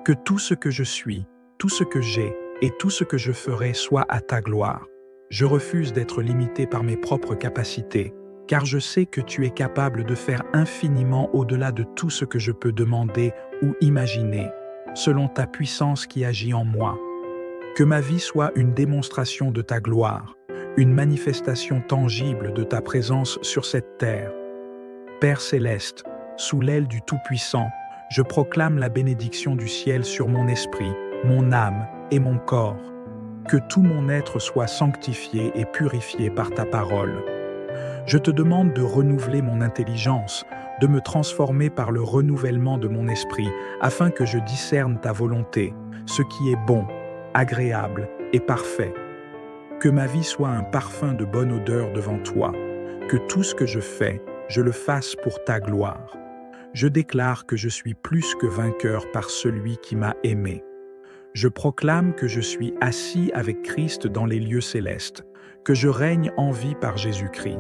Que tout ce que je suis, tout ce que j'ai et tout ce que je ferai soit à ta gloire. Je refuse d'être limité par mes propres capacités, car je sais que tu es capable de faire infiniment au-delà de tout ce que je peux demander ou imaginer, selon ta puissance qui agit en moi. Que ma vie soit une démonstration de ta gloire, une manifestation tangible de ta présence sur cette terre. Père céleste, sous l'aile du Tout-Puissant, je proclame la bénédiction du ciel sur mon esprit, mon âme et mon corps. Que tout mon être soit sanctifié et purifié par ta parole. Je te demande de renouveler mon intelligence, de me transformer par le renouvellement de mon esprit, afin que je discerne ta volonté, ce qui est bon, agréable et parfait. Que ma vie soit un parfum de bonne odeur devant toi, que tout ce que je fais, je le fasse pour ta gloire. Je déclare que je suis plus que vainqueur par celui qui m'a aimé. Je proclame que je suis assis avec Christ dans les lieux célestes, que je règne en vie par Jésus-Christ.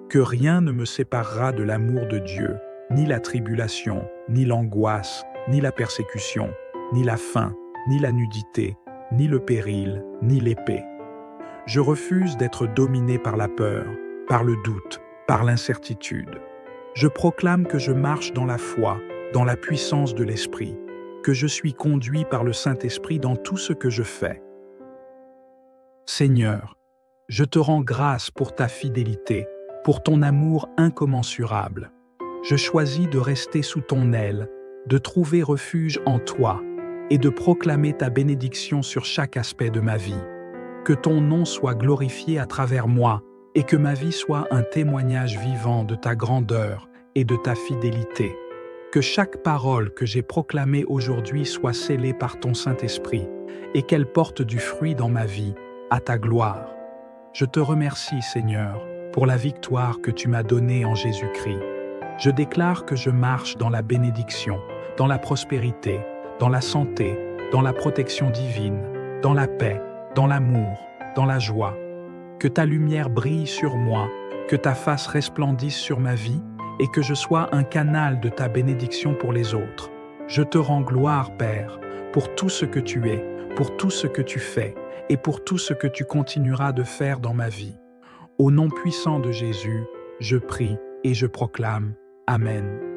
Que rien ne me séparera de l'amour de Dieu, ni la tribulation, ni l'angoisse, ni la persécution, ni la faim, ni la nudité, ni le péril, ni l'épée. Je refuse d'être dominé par la peur, par le doute, par l'incertitude. Je proclame que je marche dans la foi, dans la puissance de l'Esprit, que je suis conduit par le Saint-Esprit dans tout ce que je fais. Seigneur, je te rends grâce pour ta fidélité, pour ton amour incommensurable. Je choisis de rester sous ton aile, de trouver refuge en toi et de proclamer ta bénédiction sur chaque aspect de ma vie. Que ton nom soit glorifié à travers moi et que ma vie soit un témoignage vivant de ta grandeur et de ta fidélité. Que chaque parole que j'ai proclamée aujourd'hui soit scellée par ton Saint-Esprit et qu'elle porte du fruit dans ma vie, à ta gloire. Je te remercie, Seigneur, pour la victoire que tu m'as donnée en Jésus-Christ. Je déclare que je marche dans la bénédiction, dans la prospérité, dans la santé, dans la protection divine, dans la paix, dans l'amour, dans la joie. Que ta lumière brille sur moi, que ta face resplendisse sur ma vie et que je sois un canal de ta bénédiction pour les autres. Je te rends gloire, Père, pour tout ce que tu es, pour tout ce que tu fais et pour tout ce que tu continueras de faire dans ma vie. Au nom puissant de Jésus, je prie et je proclame. Amen.